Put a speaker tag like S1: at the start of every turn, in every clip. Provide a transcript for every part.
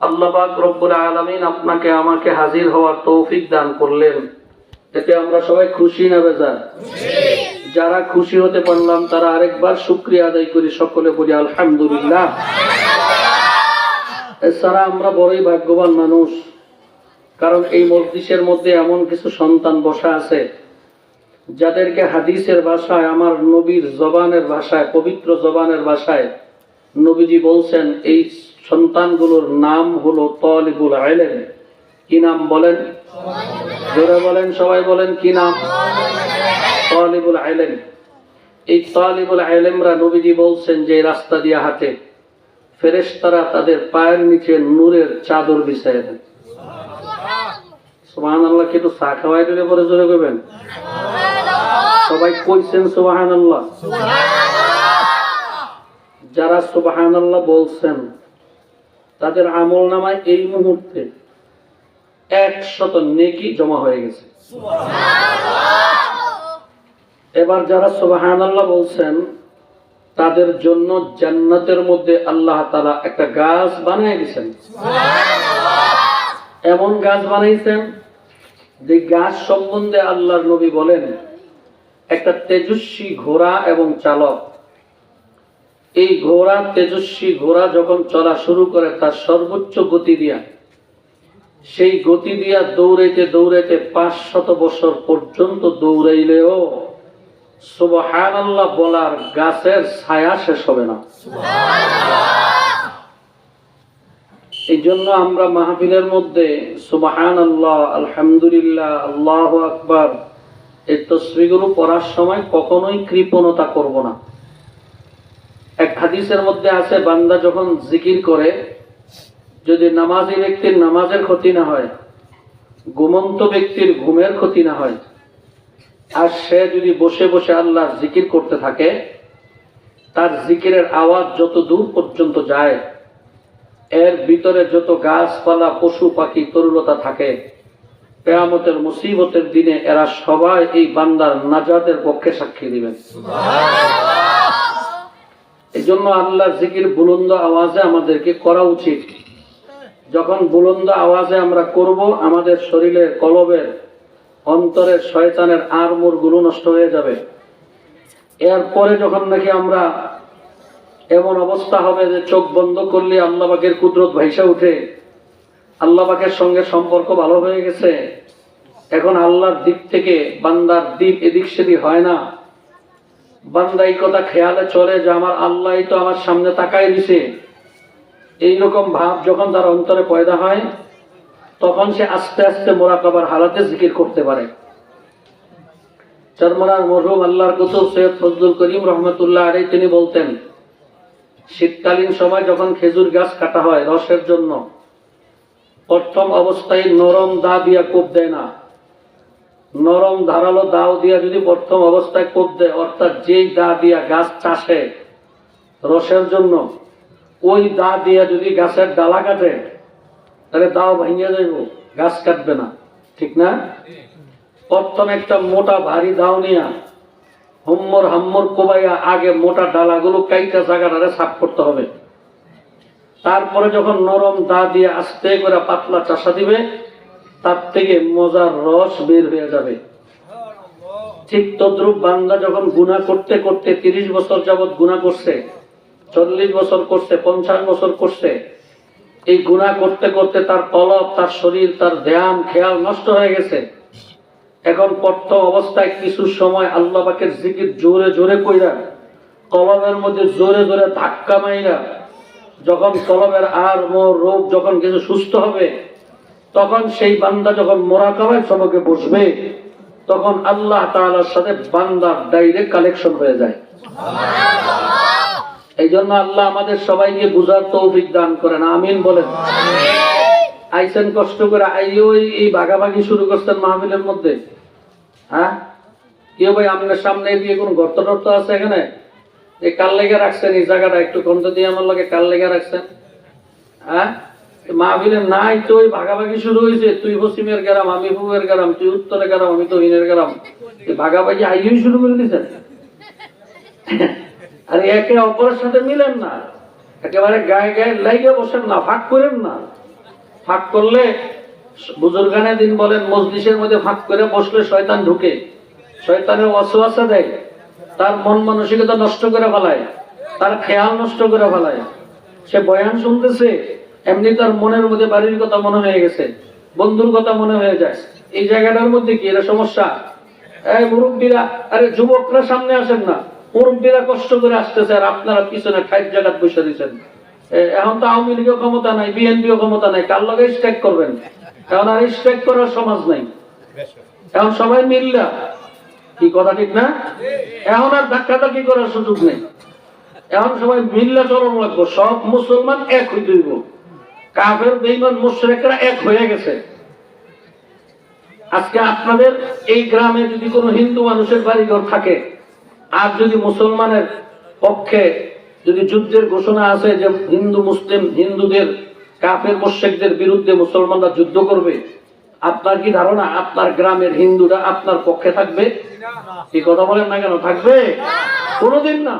S1: আল্লাহ পাক রব্বুল আলামিন আপনাকে আমাকে হাজির হওয়ার তৌফিক দান করলেন, এতে আমরা সবাই খুশি না বেজার? যারা খুশি হতে পারলাম তারা আরেকবার শুকরিয়া আদায় করি, সকলে বলি আলহামদুলিল্লাহ। এছাড়া আমরা বড়ই ভাগ্যবান মানুষ, কারণ এই মজলিসের মধ্যে এমন কিছু সন্তান বসা আছে যাদেরকে হাদিসের ভাষায়, আমার নবীর জবানের ভাষায়, পবিত্র জবানের ভাষায় নবীজি বলছেন এই সন্তানগুলোর নাম হলো তালিবুল ইলম। কি নাম বলেন? জোরে বলেন, সবাই বলেন, কি নাম? তালিবুল ইলম। এই তালিবুল ইলমরা নবীজি বলছেন যে রাস্তা দিয়ে হাঁটে, ফেরেশতারা তাদের পায়ের নিচে নূরের চাদর বিছায় দেন। সুবহানাল্লাহ। কিন্তু চা খাওয়াই দিলে পরে জোরে করবেন, সবাই কইছেন সুবহানাল্লাহ। যারা সুবহানাল্লাহ বলছেন তাদের আমল নামায় এই মুহূর্তে 100 নেকি জমা হয়ে গেছে। এবার যারা সুবহানাল্লাহ বলছেন তাদের জন্য জান্নাতের মধ্যে আল্লাহ তাআলা একটা গাছ বানিয়ে দিয়েছেন। এমন গাছ বানাইছেন যে গাছ সম্বন্ধে আল্লাহর নবী বলেন একটা তেজস্বী ঘোড়া এবং চালক। এই ঘোড়া, তেজস্বী ঘোড়া যখন চলা শুরু করে তার সর্বোচ্চ গতি দিয়া, সেই গতি দিয়া দৌড়াইতে দৌড়াইতে 500 বছর পর্যন্ত দৌড়াইলেও সুবহানাল্লাহ বলার গাছের ছায়া শেষ হবে না। এই জন্য আমরা মাহফিলের মধ্যে সুবহানাল্লাহ, আলহামদুলিল্লাহ, আল্লাহু আকবার এই তাসবিহগুলো পড়ার সময় কখনোই কৃপণতা করব না। এক হাদিসের মধ্যে আছে, বান্দা যখন জিকির করে যদি নামাজি ব্যক্তির নামাজের ক্ষতি না হয়, ঘুমন্ত ব্যক্তির ঘুমের ক্ষতি না হয়, আর সে যদি বসে বসে আল্লাহর জিকির করতে থাকে, তার জিকিরের আওয়াজ যত দূর পর্যন্ত যায়, এর ভিতরে যত গাছপালা, পশু পাখি, তরুলতা থাকে, কিয়ামতের মুসিবতের দিনে এরা সবাই এই বান্দার নাজাতের পক্ষে সাক্ষী দিবেন। এই জন্য আল্লাহর জিকির বুলন্দ আওয়াজে আমাদেরকে করা উচিত। যখন বুলন্দ আওয়াজে আমরা করব, আমাদের শরীরের, কলবের, অন্তরের শয়তানের আড়মোর গুলো নষ্ট হয়ে যাবে। এরপরে যখন নাকি আমরা এমন অবস্থা হবে যে চোখ বন্ধ করলে আল্লাহ পাকের কুদরত ভাইসা উঠে, আল্লাহ পাকের সঙ্গে সম্পর্ক ভালো হয়ে গেছে, এখন আল্লাহর দিক থেকে বান্দার দিক এদিক সেদিক হয় না, বান্দা এই কথা খেয়ালে চলে যে আমার আল্লাহই তো আমার সামনে তাকায় দিছে, এইরকম ভাব যখন তার অন্তরে পয়দা হয়, তখন সে আস্তে আস্তে মুরাকাবার হালাতে জিকির করতে পারে। চরমনার মরহুম আল্লাহর কুতুব সৈয়দ ফজলুল করিম রহমতুল্লাহ আলাইহি তিনি বলতেন, শীতকালীন সময় যখন খেজুর গাছ কাটা হয় রসের জন্য, প্রথম অবস্থায় নরম দা দিয়া কোপ দেয় না, নরম ধারালো দাও দিয়া যদি প্রথম অবস্থায় কোপ দেয়, অর্থাৎ যেই দা দিয়া গাছ চাষে রসের জন্য, ওই দা দিয়া যদি গাছের ডালা কাটে তাহলে দাও ভেঙে যাইব, গাছ কাটবে না, ঠিক না? প্রথম একটা মোটা ভারী দাও নিয়া হুম্মর হাম্মর কোবাইয়া আগে মোটা ডালাগুলো কাইটা জায়গাটারে সাফ করতে হবে। তারপরে যখন নরম দা দিয়ে আস্তে করে পাতলা চাষা দিবে, তার থেকে মজার রস বের হয়ে যাবে। ঠিক তদ্রূপ বান্দা যখন গুনাহ করতে করতে 30 বছর যাবৎ গুনাহ করছে, 40 বছর করছে, 50 বছর করছে, এই গুনাহ করতে করতে তার কলব, তার শরীর, তার ধ্যান খেয়াল নষ্ট হয়ে গেছে। এখন প্রথম অবস্থায় কিছু সময় আল্লাহ পাকের জিকির জোরে জোরে কইরা, কলবের মধ্যে জোরে জোরে ধাক্কা মাইরা, যখন কলবের আর রোগ যখন কিছু সুস্থ হবে, তখন সেই বান্দা যখন মুরাকাবায় সবকে বসবে, তখন আল্লাহ তাআলার সাথে বান্দার ডাইরেক্ট কানেকশন হয়ে যায়। এই জন্য আল্লাহ আমাদের সবাইকে বুঝার তৌফিক দান করেন, আমিন বলেন। আইসেন কষ্ট করে, আইও এই ভাগাভাগি শুরু করছেন মাহফিলের মধ্যে, হ্যাঁ? কেউ ভাই আপনার সামনে দিয়ে কোন গর্ত টর্ত আছে এখানে? এই কাল লেগে রাখছেন এই জায়গাটা, একটু কন্ত দিয়ে আমার লাগে কাল লেগে রাখছেন, হ্যাঁ? মাহফিলে নাই তো ওই ভাগাভাগি শুরু হয়েছে, তুই পশ্চিমের গ্রাম, আমি পূবের গ্রাম, তুই উত্তরের গ্রাম, আমি তো হিনের গ্রাম, এই ভাগাভাগি আইই শুরু করে দিয়েছেন। আর একে অপরের সাথে মিলেন না, একেবারে গায়ে গায়ে লাইগে বসেন না, ভাগ করেন না, ফাঁক করলে বুজুর্গানে দিন বলেন মজলিসের মধ্যে ফাঁক করে বসলে শয়তান ঢুকে, শয়তানের ওয়াসওয়াসা দেয়, তার মন মানসিকতা নষ্ট করে ফেলায়, তার খেয়াল নষ্ট করে ফেলায়। সে বয়ান শুনতেছে, এমনি তার মনের মধ্যে বাড়ির কথা মনে হয়ে গেছে, বন্ধুর কথা মনে হয়ে যায়। এই জায়গাটার মধ্যে কি এটা সমস্যা? এই মুরব্বীরা, আরে যুবকরা সামনে আসেন না, মুরব্বীরা কষ্ট করে আসতেছে আর আপনারা পিছনে ঠাইট জায়গা বসে দিচ্ছেন। এখন তো আওয়ামী লীগও ক্ষমতা নাই, বিএনপিও ক্ষমতা নাই, কার লগে স্ট্রাইক করবেন? এখন আর স্ট্রাইক করার সমাজ নাই, এখন সবাই মিল্লা। কি কথা ঠিক না? এখন আর ধাক্কাধাক্কি করার সুযোগ নেই, এখন সবাই মিল্লা চরম লাগবো। সব মুসলমান এক হইতে হইব, কাফের বেঈমান মুশরিকরা এক হয়ে গেছে। আজকে আপনাদের এই গ্রামে যদি কোনো হিন্দু মানুষের বাড়িঘর থাকে, আর যদি মুসলমানের পক্ষে যদি যুদ্ধের ঘোষণা আছে যে হিন্দু মুসলিম, হিন্দুদের কাফের মুশরিকদের বিরুদ্ধে মুসলমানরা যুদ্ধ করবে, আপনার কি ধারণা আপনার গ্রামের হিন্দুরা আপনার পক্ষে থাকবে? কি কথা বলেন না কেন? থাকবে? কোনোদিন না।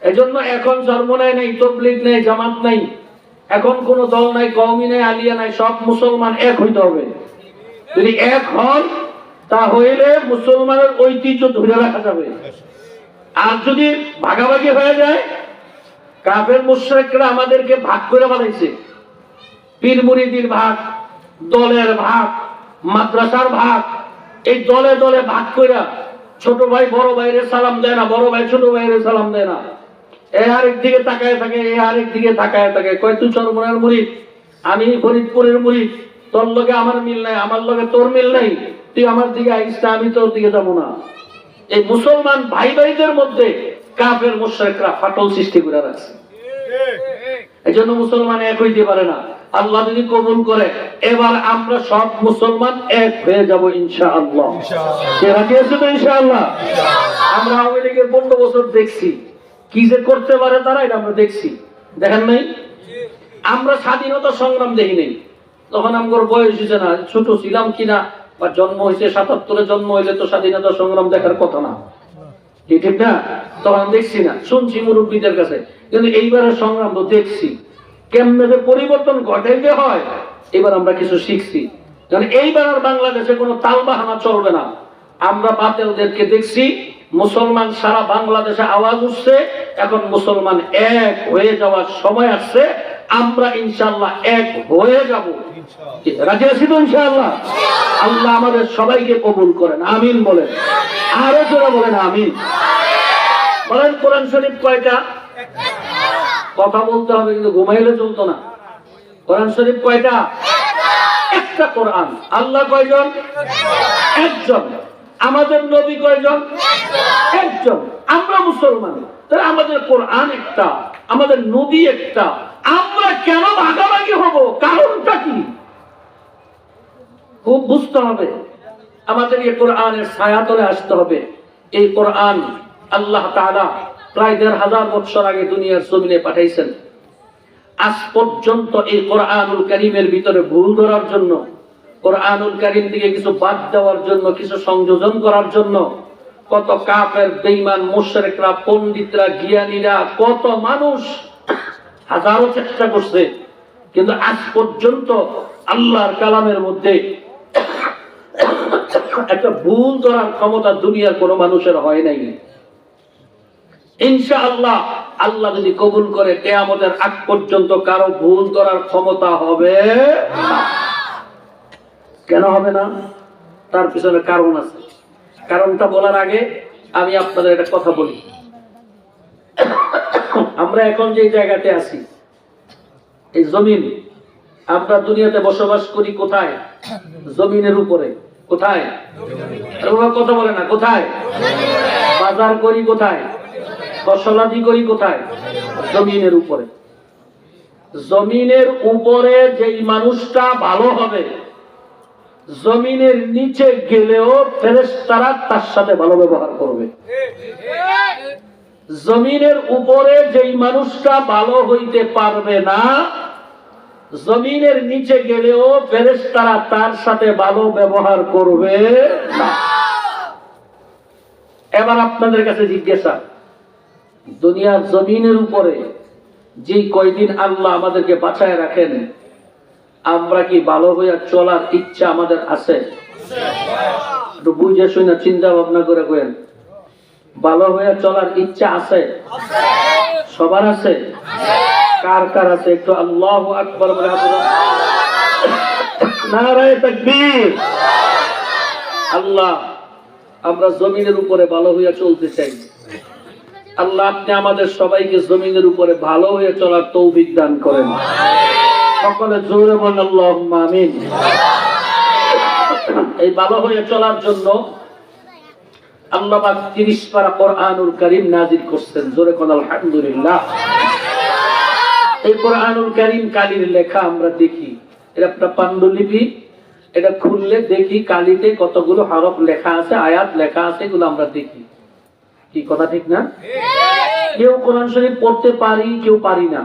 S1: এজন্য এখন চরমনায় নেই, তবলিগ নেই, জামাত নাই, এখন কোন দল নাই, কওমি নাই, আলিয়া নাই, সব মুসলমান এক হইতে হবে। যদি এক হন তাহলে মুসলমানের ঐতিহ্য ধরে রাখা যাবে। আর যদি ভাগাভাগি হয়ে যায়, কাফের মুশরিকরা আমাদেরকে ভাগ করে বানাইছে, পীর মুরিদির ভাগ, দলের ভাগ, মাদ্রাসার ভাগ, এই দলে দলে ভাগ করে ছোট ভাই বড় ভাইরে সালাম দেয় না, বড় ভাই ছোট ভাইরে সালাম দেয় না, এ আরেক দিকে তাকায় থাকে, এ আরেক দিকে তাকায় থাকে। কয় তুই চরমনার মুরিদ, আমি ফরিদপুরের মুরিদ, তোর লগে আমার মিল নাই, আমার লগে তোর মিল নাই, তুই আমার দিকে আইস না, আমি তোর দিকে যাবো না। এই মুসলমান ভাই ভাইদের মধ্যে কাফের মুশরিকরা ফাটল সৃষ্টি করে রাখছে। এই জন্য মুসলমান এক হইতে পারে না। আল্লাহ যদি কবুল করে, এবার আমরা সব মুসলমান এক হয়ে যাব ইনশাআল্লাহ। কে রাজি আছে তো ইনশাআল্লাহ? আমরা আওয়ামী লীগের 15 বছর দেখছি কি যে করতে পারে তারা, এটা আমরা দেখছি। দেখেন নাই? আমরা স্বাধীনতা সংগ্রাম দেখি নাই, তখন আমার বয়স হয়েছে না, ছোট ছিলাম কিনা, বা জন্ম হয়েছে 77-এ, জন্ম হইলে তো স্বাধীনতা সংগ্রাম দেখার কথা না, ঠিক না? তখন দেখছি না, শুনছি মুরব্বীদের কাছে, কিন্তু এইবারের সংগ্রাম তো দেখছি কেমনে পরিবর্তন ঘটাইতে হয়। এবার আমরা কিছু শিখছি, কারণ এইবার আর বাংলাদেশে কোনো তালবাহানা চলবে না। আমরা বাতিলদেরকে দেখছি, মুসলমান সারা বাংলাদেশে আওয়াজ উঠছে, এখন মুসলমান এক হয়ে যাওয়ার সময় আসছে। আমরা ইনশাআল্লাহ এক হয়ে যাব। রাজি আছি তো ইনশাআল্লাহ? আল্লাহ আমাদের সবাইকে কবুল করেন, আমিন বলেন। আরো জোরে বলেন আমিন। বলেন কোরআন শরীফ কয়টা? কথা বলতে হবে, কিন্তু ঘুমাইলে চলতো না। কোরআন শরীফ কয়টা? একটা কোরআন। আল্লাহ কয়জন? একজন। আমাদের নবী কয়জন? একজন। আমরা মুসলমান, তাহলে আমাদের কোরআন একটা, আমাদের নবী একটা, আমরা কেন ভাগাভাগি হব? কারণটা কি? খুব বুঝতে হবে। আমাদের এই কোরআনের ছায়াতলে আসতে হবে। এই কোরআন আল্লাহ তাআলা প্রায় ১৫০০ বছর আগে দুনিয়ার জমিনে পাঠাইছেন। আজ পর্যন্ত এই কোরআনুল কারীমের ভিতরে ভুল ধরার জন্য, কোরআনুল কারীম থেকে কিছু বাদ দেওয়ার জন্য, কিছু সংযোজন করার জন্য কত কাফের, বেঈমান, মুশরিকরা, পণ্ডিতরা, জ্ঞানীরা, কত মানুষ হাজারো চেষ্টা করছে, কিন্তু আজ পর্যন্ত আল্লাহর কালামের মধ্যে একটা ভুল ধরার ক্ষমতা দুনিয়ার কোনো মানুষের হয় নাই। ইনশাআল্লাহ আল্লাহ যদি কবুল করে, কিয়ামতের আগ পর্যন্ত কারো ভুল ধরার ক্ষমতা হবে না। কেন হবে না? তার পিছনে কারণ আছে। কারণটা বলার আগে আমি আপনাদের একটা কথা বলি। আমরা এখন যে জায়গাতে আছি, এই জমিন, আমরা দুনিয়াতে বসবাস করি কোথায়? জমিনের উপরে। কোথায়? কথা বলে না, কোথায়? বাজার করি কোথায়? ফসলাদি করি কোথায়? জমিনের উপরে। জমিনের উপরে যেই মানুষটা ভালো হবে, জমিনের নিচে গেলেও ফেরেশতারা তার সাথে ভালো ব্যবহার করবে। জমিনের উপরে যেই মানুষটা ভালো হইতে পারবে না, জমিনের নিচে গেলেও ফেরেশতারা তার সাথে ভালো ব্যবহার করবে না। এবার আপনাদের কাছে জিজ্ঞাসা, দুনিয়ার জমিনের উপরে যেই কয়দিন আল্লাহ আমাদেরকে বাঁচায় রাখেন, আমরা কি ভালো হইয়া চলার ইচ্ছা আমাদের আছে? একটু বুঝে শুনে চিন্তা ভাবনা করে করেন, ভালো হইয়া চলার ইচ্ছা আছে? সবার আছে? কার কার আছে একটু আল্লাহু আকবার বলে হাত উঠান। নারায়ে তাকবীর। আল্লাহ, আমরা জমিনের উপরে ভালো হইয়া চলতে চাই। আল্লাহ, আপনি আমাদের সবাইকে জমিনের উপরে ভালো হয়ে চলার তৌফিক দান করেন। সকলে জোরে বলেন আল্লাহুম্মা আমিন। এই ভালো হয়ে চলার জন্য আল্লাহ পাক 30 পারা কোরআনুল কারীম নাযিল করছেন। জোরে বলেন আলহামদুলিল্লাহ। এই কোরআনুল কারীম কালির লেখা আমরা দেখি, এটা একটা পান্ডুলিপি, এটা খুললে দেখি কালিতে কতগুলো হরফ লেখা আছে, আয়াত লেখা আছে, এগুলো আমরা দেখি। কি কথা ঠিক না? কেউ কোরআন শরীফ পড়তে পারি, কেউ পারি না।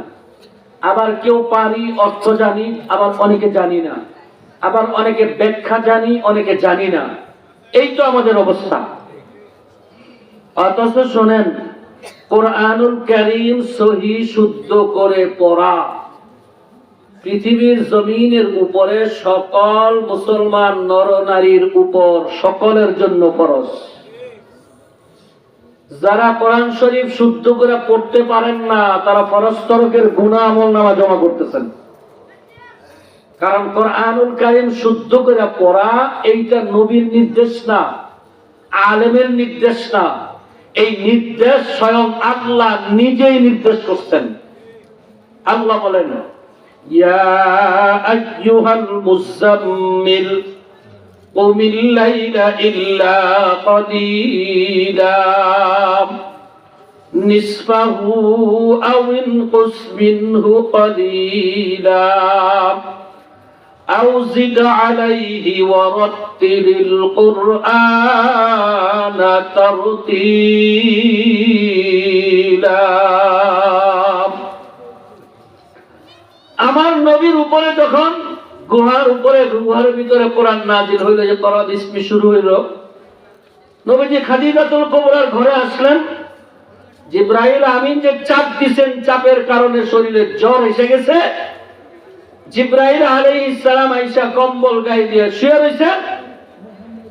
S1: আবার কেউ পারি, অর্থ জানি, আবার অনেকে জানি না। আবার অনেকে ব্যাখ্যা জানি, অনেকে জানি না। এই তো আমাদের অবস্থা। অথচ শোনেন, কোরআনুল কারীম সহি শুদ্ধ করে পড়া পৃথিবীর জমিনের উপরে সকল মুসলমান নর নারীর উপর সকলের জন্য ফরজ। যারা কোরআন শরীফ শুদ্ধ করে পড়তে পারেন না, তারা ফরজ তরকের গুনাহ আমলনামা জমা করতেছেন। কারণ কোরআনুল কারীম শুদ্ধ করে পড়া এইটা নবীর নির্দেশ না, আলেমের নির্দেশ না। এই নির্দেশ স্বয়ং আল্লাহ নিজেই নির্দেশ করছেন। আল্লাহ বলেন, ইয়া আইয়ুহাল মুযাম্মিল কুমিল লাইলা ইল্লা কালিলা নিসফাহু আও ইনকুস মিনহু কালিলা আও জিদ আলাইহি ওয়া রাত্তিলিল কুরআনা তারতীলা। আমার নবীর উপরে যখন গুহার ভিতরে কোরআন নাজিল হইল, যে কোরআন ইসমি শুরু হইল, নবীজি খাদিজাতুল কুবরার ঘরে আসলেন। জিবরাইল আমিন যে চাপ দিবেন, চাপের কারণে শরীরে জ্বর এসে গেছে। জিবরাইল আলাইহিস সালাম আয়েশা কম্বল গায়ে দিয়ে শুয়ে রয়েছেন।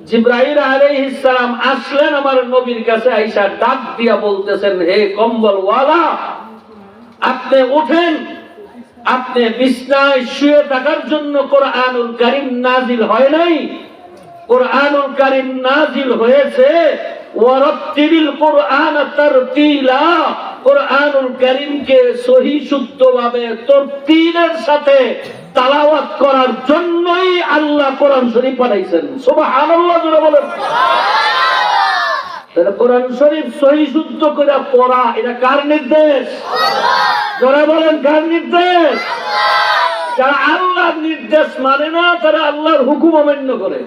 S1: জিবরাইল আলাইহিস সালাম আসলেন আমার নবীর কাছে, আয়েশা ডাক দিয়া বলতেছেন, হে কম্বল ওয়ালা, আপনি উঠেন, আপনি বিছনায় শুয়ে থাকার জন্য কোরআনুল কারীম নাজিল হয় নাই। কোরআনুল কারীম নাজিল হয়েছে ওয়ারাত্তিলিল কুরআনা তারতীলা। কোরআনুল কারীমকে সহি শুদ্ধভাবে তরতিলের সাথে তেলাওয়াত করার জন্যই আল্লাহ কোরআন শরীফ পাঠাইছেন। সুবহানাল্লাহ জোরে বলেন। তাহলে কোরআন শরীফ সহি শুদ্ধ করে পড়া, এটা কার নির্দেশ? জোরে বলেন, কার নির্দেশ? যারা আল্লাহর নির্দেশ মানে না, তারা আল্লাহর হুকুম অমান্য করে।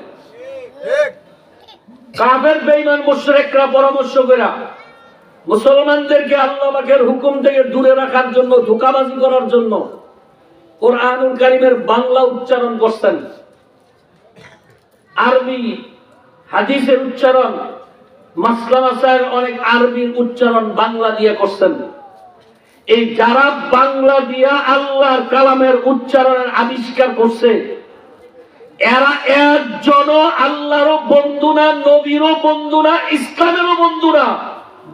S1: কাফের বেঈমান মুশরিকরা পরামর্শ করে মুসলমানদেরকে আল্লাহ পাকের হুকুম থেকে দূরে রাখার জন্য, ধোঁকাবাজি করার জন্য কোরআনুল কারীমের বাংলা উচ্চারণ করতেন, আরবি হাদিসের উচ্চারণ, মাসলা মাসাইল অনেক আরবির উচ্চারণ বাংলা দিয়ে করতেন। এই যারা বাংলা দিয়া আল্লাহর কালামের উচ্চারণের আবিষ্কার করছে, এরা একজনও আল্লাহরও বন্ধু না, নবীরও বন্ধু না, ইসলামেরও বন্ধু না,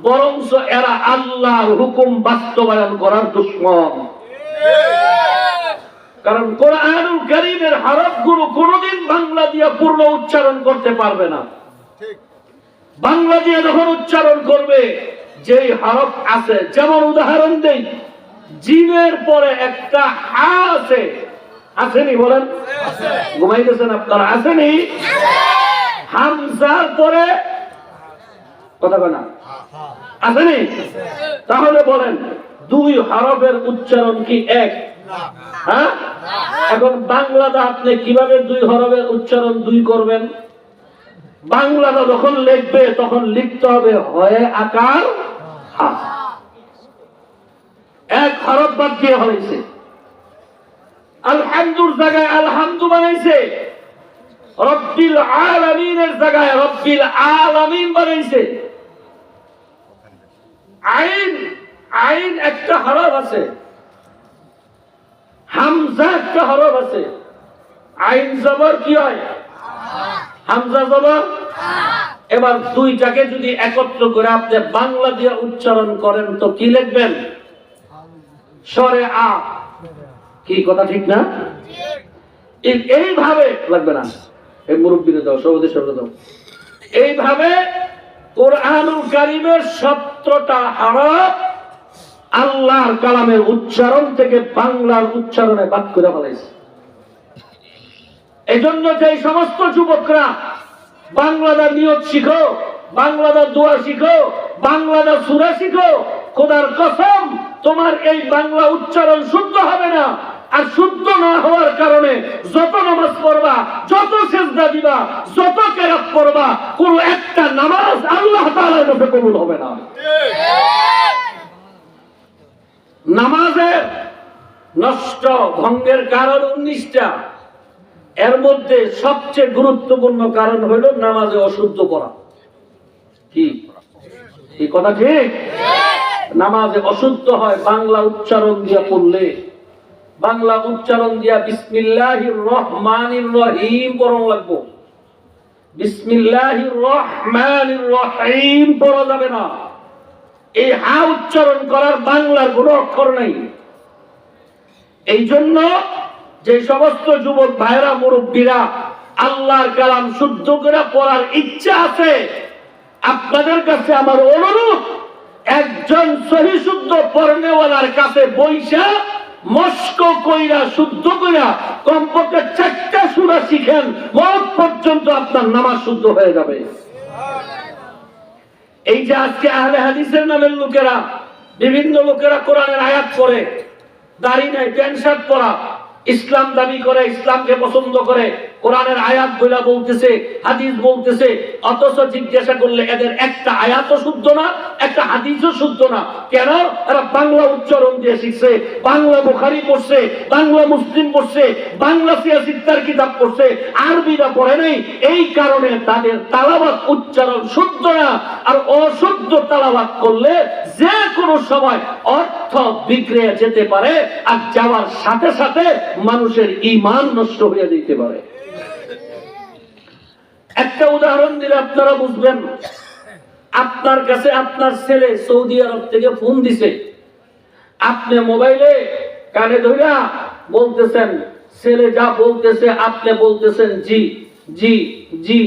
S1: বরঞ্চ এরা আল্লাহর হুকুম বাস্তবায়ন করার দুশমন। কারণ কোরআনুল কারীমের হরফগুলো কোনদিন বাংলা দিয়ে পূর্ণ উচ্চারণ করতে পারবে না। বাংলা দিয়ে যখন উচ্চারণ করবে, যেই হরফ আছে, যেমন উদাহরণ দেই, জিমের পরে একটা হা আছে, আসেনি বলেন? ঘুমাইতেছেন আপনারা, আসেনি? হামজার পরে কথা বলা আসেনি? তাহলে বলেন, দুই হরফের উচ্চারণ কি এক? হ্যাঁ? এখন বাংলাটা আপনি কিভাবে দুই হরফের উচ্চারণ দুই করবেন? বাংলাটা যখন লিখবে তখন লিখতে হবে হয় আকার হা, এক হরফ বাদ দিয়ে হয়েছে। আলহামদুর জায়গায় আলহামদু বানাইছে, রব্বিল আলামিনের জায়গায় রব্বিল আলামিন বানাইছে। আইন, একটা হরফ আছে, হামজা একটা হরফ আছে, আইন জবর কি হয়? হামজা জবর। এবার দুইটাকে যদি একত্র করে আপনি বাংলা দিয়ে উচ্চারণ করেন তো কি লিখবেন? সরে আ। কি কথা ঠিক না? এইভাবে লাগবে না, এই মুরব্বীরে দাও, সভাপতি সাহেবকে দাও। এইভাবে কোরআনুল কারীমের 17টা হরফ আল্লাহর কালামের উচ্চারণ থেকে বাংলার উচ্চারণে বাদ করে ফেলাইছে। এজন্য যে সমস্ত যুবকরা বাংলাটা নিয়ত শিখো, বাংলাটা দোয়া শিখো, বাংলাটা সূরা শিখো, খোদার কসম তোমার এই বাংলা উচ্চারণ শুদ্ধ হবে না। আর শুদ্ধ না হওয়ার কারণে যত নামাজ পড়বা, যত সিজদা দিবা, যত কিরাত পড়বা, কোন একটা নামাজ আল্লাহ তাআলার কাছে কবুল হবে না। নামাজের নষ্ট ভঙ্গের কারণ 19টা। এর মধ্যে সবচেয়ে গুরুত্বপূর্ণ কারণ হলো নামাজে অশুদ্ধ পড়া। কি এই কথা ঠিক? নামাজে অশুদ্ধ হয় বাংলা উচ্চারণ দিয়া পড়লে। বাংলা উচ্চারণ দিয়া বিসমিল্লাহির রহমানির রহিম পড়া লাগবে। বিসমিল্লাহির রহমানির রহিম পড়া যাবে না। এই হা উচ্চারণ করার বাংলার কোনো অক্ষর নাই। এই জন্য যে সমস্ত যুবক ভাইরা, মুরব্বীরা আল্লাহর কালাম শুদ্ধ করে পড়ার ইচ্ছা আছে, আপনাদের কাছে আমার অনুরোধ, একজন সহি শুদ্ধ পড়নেওয়ালার কাছে বইসা মস্ক কইরা শুদ্ধ কইরা কমপক্ষে 4টা সূরা শিখেন, মওত পর্যন্ত আপনার নামাজ শুদ্ধ হয়ে যাবে। এই যে আজকে আহলে হাদিসের নামের লোকেরা, বিভিন্ন লোকেরা কোরআনের আয়াত পড়ে, দাড়ি নাই, প্যান্ট শার্ট পরা, ইসলাম দাবি করে, ইসলামকে পছন্দ করে, কোরআনের আয়াত বইলা বলতেছে, হাদিস বলতেছে, অথচ জিজ্ঞাসা করলে এদের একটা আয়াতও শুদ্ধ না, একটা হাদিসও শুদ্ধ না। কেন? এরা বাংলা উচ্চারণ দিয়ে শিখছে, বাংলা বুখারী পড়ছে, বাংলা মুসলিম পড়ছে, বাংলা সিয়াসিত্তার কিতাব পড়ছে, আরবিটা পড়ে নাই। এই কারণে তাদের তালাওয়াত উচ্চারণ শুদ্ধ না। আর অশুদ্ধ তালাওয়াত করলে যে কোনো সময় অর্থ বিগড়ে যেতে পারে, আর যাওয়ার সাথে সাথে মানুষের ঈমান নষ্ট হয়ে যেতে পারে। একটা উদাহরণ দিলে আপনারা বুঝবেন। আপনার কাছে আপনার ছেলে সৌদি আরব থেকে ফোন দিছে, আপনি মোবাইলে কানে ধইরা বলতেছেন, ছেলে যা বলতেছে আপনি বলতেছেন জি জি জি।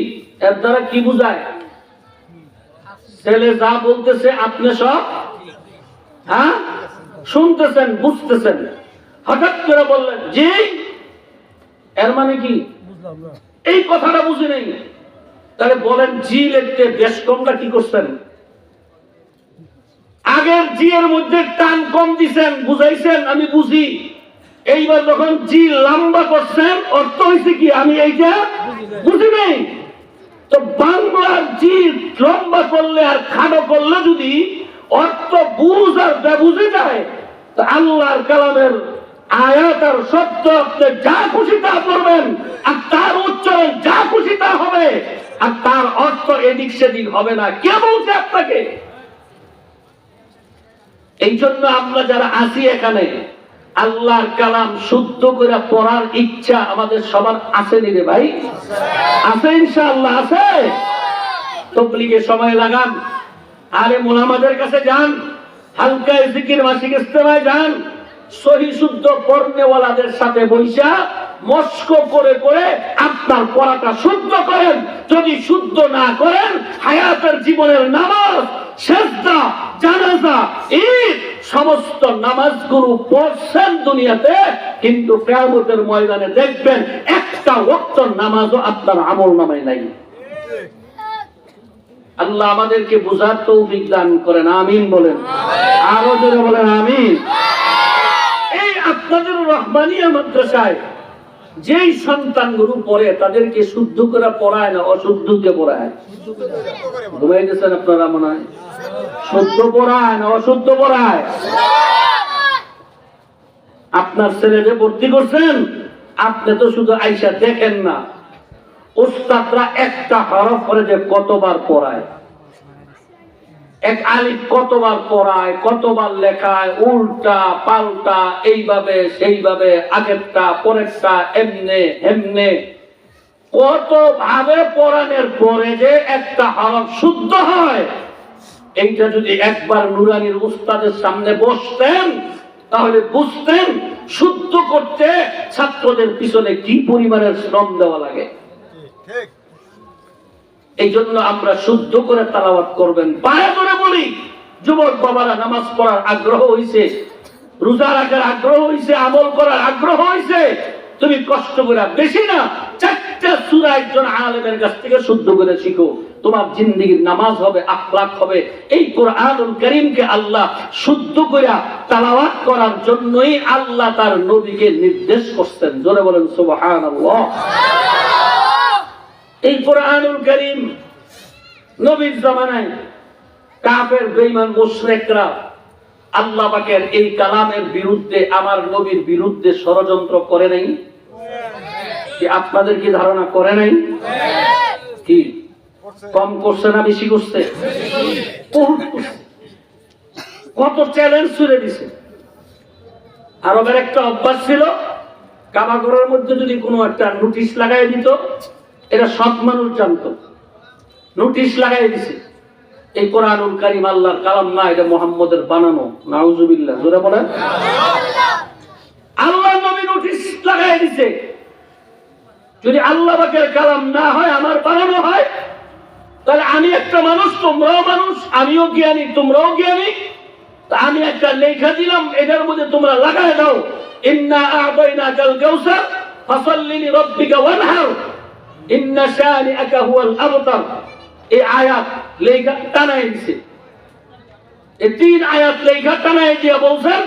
S1: এর দ্বারা কি বুঝায়? ছেলে যা বলতেছে আপনি সব শুনতেছেন, বুঝতেছেন। হঠাৎ করে বললেন জি, এর মানে কি? এই কথাটা বুঝি নাই। তাহলে বলেন জি লিখতে বেশ কমটা কি করছেন? আগের জি এর মধ্যে টান কম দিছেন, বুঝাইছেন আমি বুঝি। এইবার যখন জি লম্বা করছেন, অর্থ হয়েছে কি আমি এইটা বুঝি নাই। তো বাংলার জি লম্বা করলে আর খাটো করলে যদি অর্থ বুঝ আর বেবুঝে যায়, তো আল্লাহর কালামের আয়াত আর শব্দ আপনি যা খুশি তা পড়বেন, আর তার উচ্চারণ যা খুশি তা হবে, আর তার অর্থ এদিক সেদিক হবে না। কে বলছে আপনাকে? এই জন্য আমরা যারা আছি এখানে, আল্লাহর কালাম শুদ্ধ করে পড়ার ইচ্ছা আমাদের সবার আছে নি রে ভাই? আছে ইনশাআল্লাহ, আছে। তাবলীগে সময় লাগান, আরে মুলামাদের কাছে যান, হালকা জিকির মাসিক ইজতেমায় যান, সহি শুদ্ধ পড়নেওয়ালাদের সাথে বৈশা মস্ক করে করে আপনার পড়াটা শুদ্ধ করেন। যদি শুদ্ধ না করেন, হায়াতের জীবনের নামাজ, সিজদা, জানাজা, ঈদ সমস্ত নামাজগুলো পড়ছেন দুনিয়াতে, কিন্তু কিয়ামতের ময়দানে দেখবেন একটা ওয়াক্ত নামাজও আপনার আমলনামায় নাই। আল্লাহ আমাদেরকে বুঝার তৌফিক দান করেন, আমিন বলেন। আরো জোরে বলেন আমিন। এই আপনাদের রহমানিয়া মাদ্রাসায় যেই সন্তানগুলো পড়ে, তাদেরকে শুদ্ধ করে পড়ায় না, অশুদ্ধ দিয়ে পড়ায়। ঘুমাই গেছেন আপনারা মনে হয়? শুদ্ধ পড়ায় না অশুদ্ধ পড়ায়? আপনার ছেলেকে ভর্তি করছেন, আপনি তো শুধু আইসা দেখেন না, উস্তাদরা একটা হরফ করে যে কতবার পড়ায়, এক আলিফ কতবার পড়ায়, কতবার লেখায়, উল্টা পাল্টা, এইভাবে সেইভাবে, আগেরটা পরেরটা, এমনে এমনে, কত ভাবে পড়ানোর পরে যে একটা হরফ শুদ্ধ হয়, এইটা যদি একবার নুরানির উস্তাদের সামনে বসতেন তাহলে বুঝতেন শুদ্ধ করতে ছাত্রদের পিছনে কি পরিমাণের শ্রম দেওয়া লাগে। এই জন্য আমরা শুদ্ধ করে তেলাওয়াত করবেন। পায়ে ধরে বলি, যুবক বাবারা, নামাজ পড়ার আগ্রহ হইছে, রোজা রাখার আগ্রহ হইছে, আমল করার আগ্রহ হইছে, তুমি কষ্ট করে, বেশি না, 4টা সূরা একজন আলেমের কাছ থেকে শুদ্ধ করে শিখো। তোমার জিন্দেগীর নামাজ হবে, আখলাক হবে। এই কোরআনুল কারীমকে আল্লাহ শুদ্ধ করে তেলাওয়াত করার জন্যই আল্লাহ তার নবীকে নির্দেশ করতেন। জোরে বলেন সুবহানাল্লাহ। এই কোরআনুল কারীম নবীর জামানায় কাফের বেঈমান মুশরিকরা আল্লাহ পাকের এই কালামের বিরুদ্ধে, আমার নবীর বিরুদ্ধে ষড়যন্ত্র করে নাই? কি আপনাদের কি ধারণা করে নাই? কি কম করছে না বেশি করছে? কত চ্যালেঞ্জ ছুড়ে দিছে। আরবের একটা অভ্যাস ছিল, কাবাঘরের মধ্যে যদি কোনো একটা নোটিশ লাগাই দিত, এটা সব মানুষ জানতো, নোটিশ লাগাই দিছে এই কোরআনুল কারীম আল্লাহর কালাম না, এটা মুহাম্মদের বানানো। নাউজুবিল্লাহ, জোরে বলেন। আল্লাহ নবী নোটিশ লাগাই দিছে, যদি আল্লাহ পাকের কালাম না হয়, আমার বানানো হয়, তাহলে আমি একটা মানুষ, তোমরাও মানুষ, আমিও জ্ঞানী, তোমরাও জ্ঞানী, তা আমি একটা লেখা দিলাম, এটার মধ্যে তোমরা লাগায় দাও, ইন্না আ'তাইনাকাল কাউসার ফাসাল্লি লিরাব্বিকা ওয়ানহার ইন্না শানিআকা হুয়াল আবতার। এই আয়াত লেখা টানাই দিছে, এই 3 আয়াত লেখা টানাই দিয়ে বলছেন,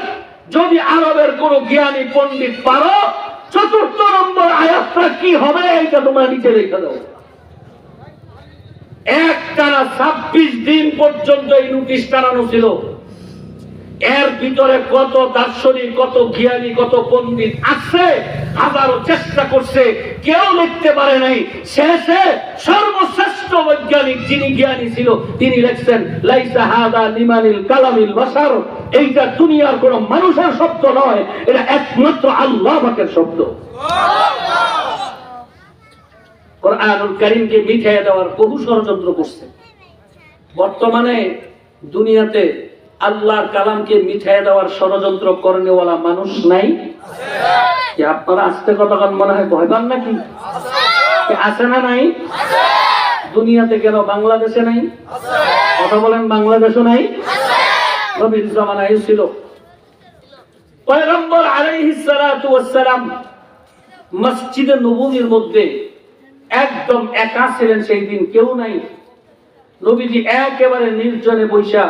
S1: যদি আরবের কোন জ্ঞানী পণ্ডিত পারো, 4র্থ নম্বর আয়াতটা কি হবে এইটা তোমরা নিচে লেখা দাও। একটানা 26 দিন পর্যন্ত এই নোটিশ টানানো ছিল। এর ভিতরে কত দার্শনিক, কত জ্ঞানী, কত পণ্ডিত আছে, হাজারো চেষ্টা করছে, কেউ লিখতে পারে নাই। শেষে সর্বশ্রেষ্ঠ বৈজ্ঞানিক যিনি জ্ঞানী ছিল, তিনি লিখছেন, লাইসা হাদা লিমানিল কালামিল বাশার, এইটা দুনিয়ার কোন মানুষের শব্দ নয়, এটা একমাত্র আল্লাহ পাকের শব্দ। কোরআনুল কারীমকে মিটিয়ে দেওয়ার বহু ষড়যন্ত্র করছে। বর্তমানে দুনিয়াতে আল্লাহর কালামকে মিটিয়ে দেওয়ার ষড়যন্ত্র করেনেওয়ালা মানুষ নাই? কি আপনারা আস্তে কথা কন, মনে হয় ভয় পান নাকি? আছে না নাই? দুনিয়াতে কেন, বাংলাদেশে নাই? কথা বলেন, বাংলাদেশও নাই? নবীর জামানায় ছিল। পয়গম্বর আলাইহিস সালাতু ওয়াস সালাম মসজিদে নববীর মধ্যে একদম একা ছিলেন। সেই দিন কেউ নাই। নবীজি একেবারে নির্জনে বৈশা,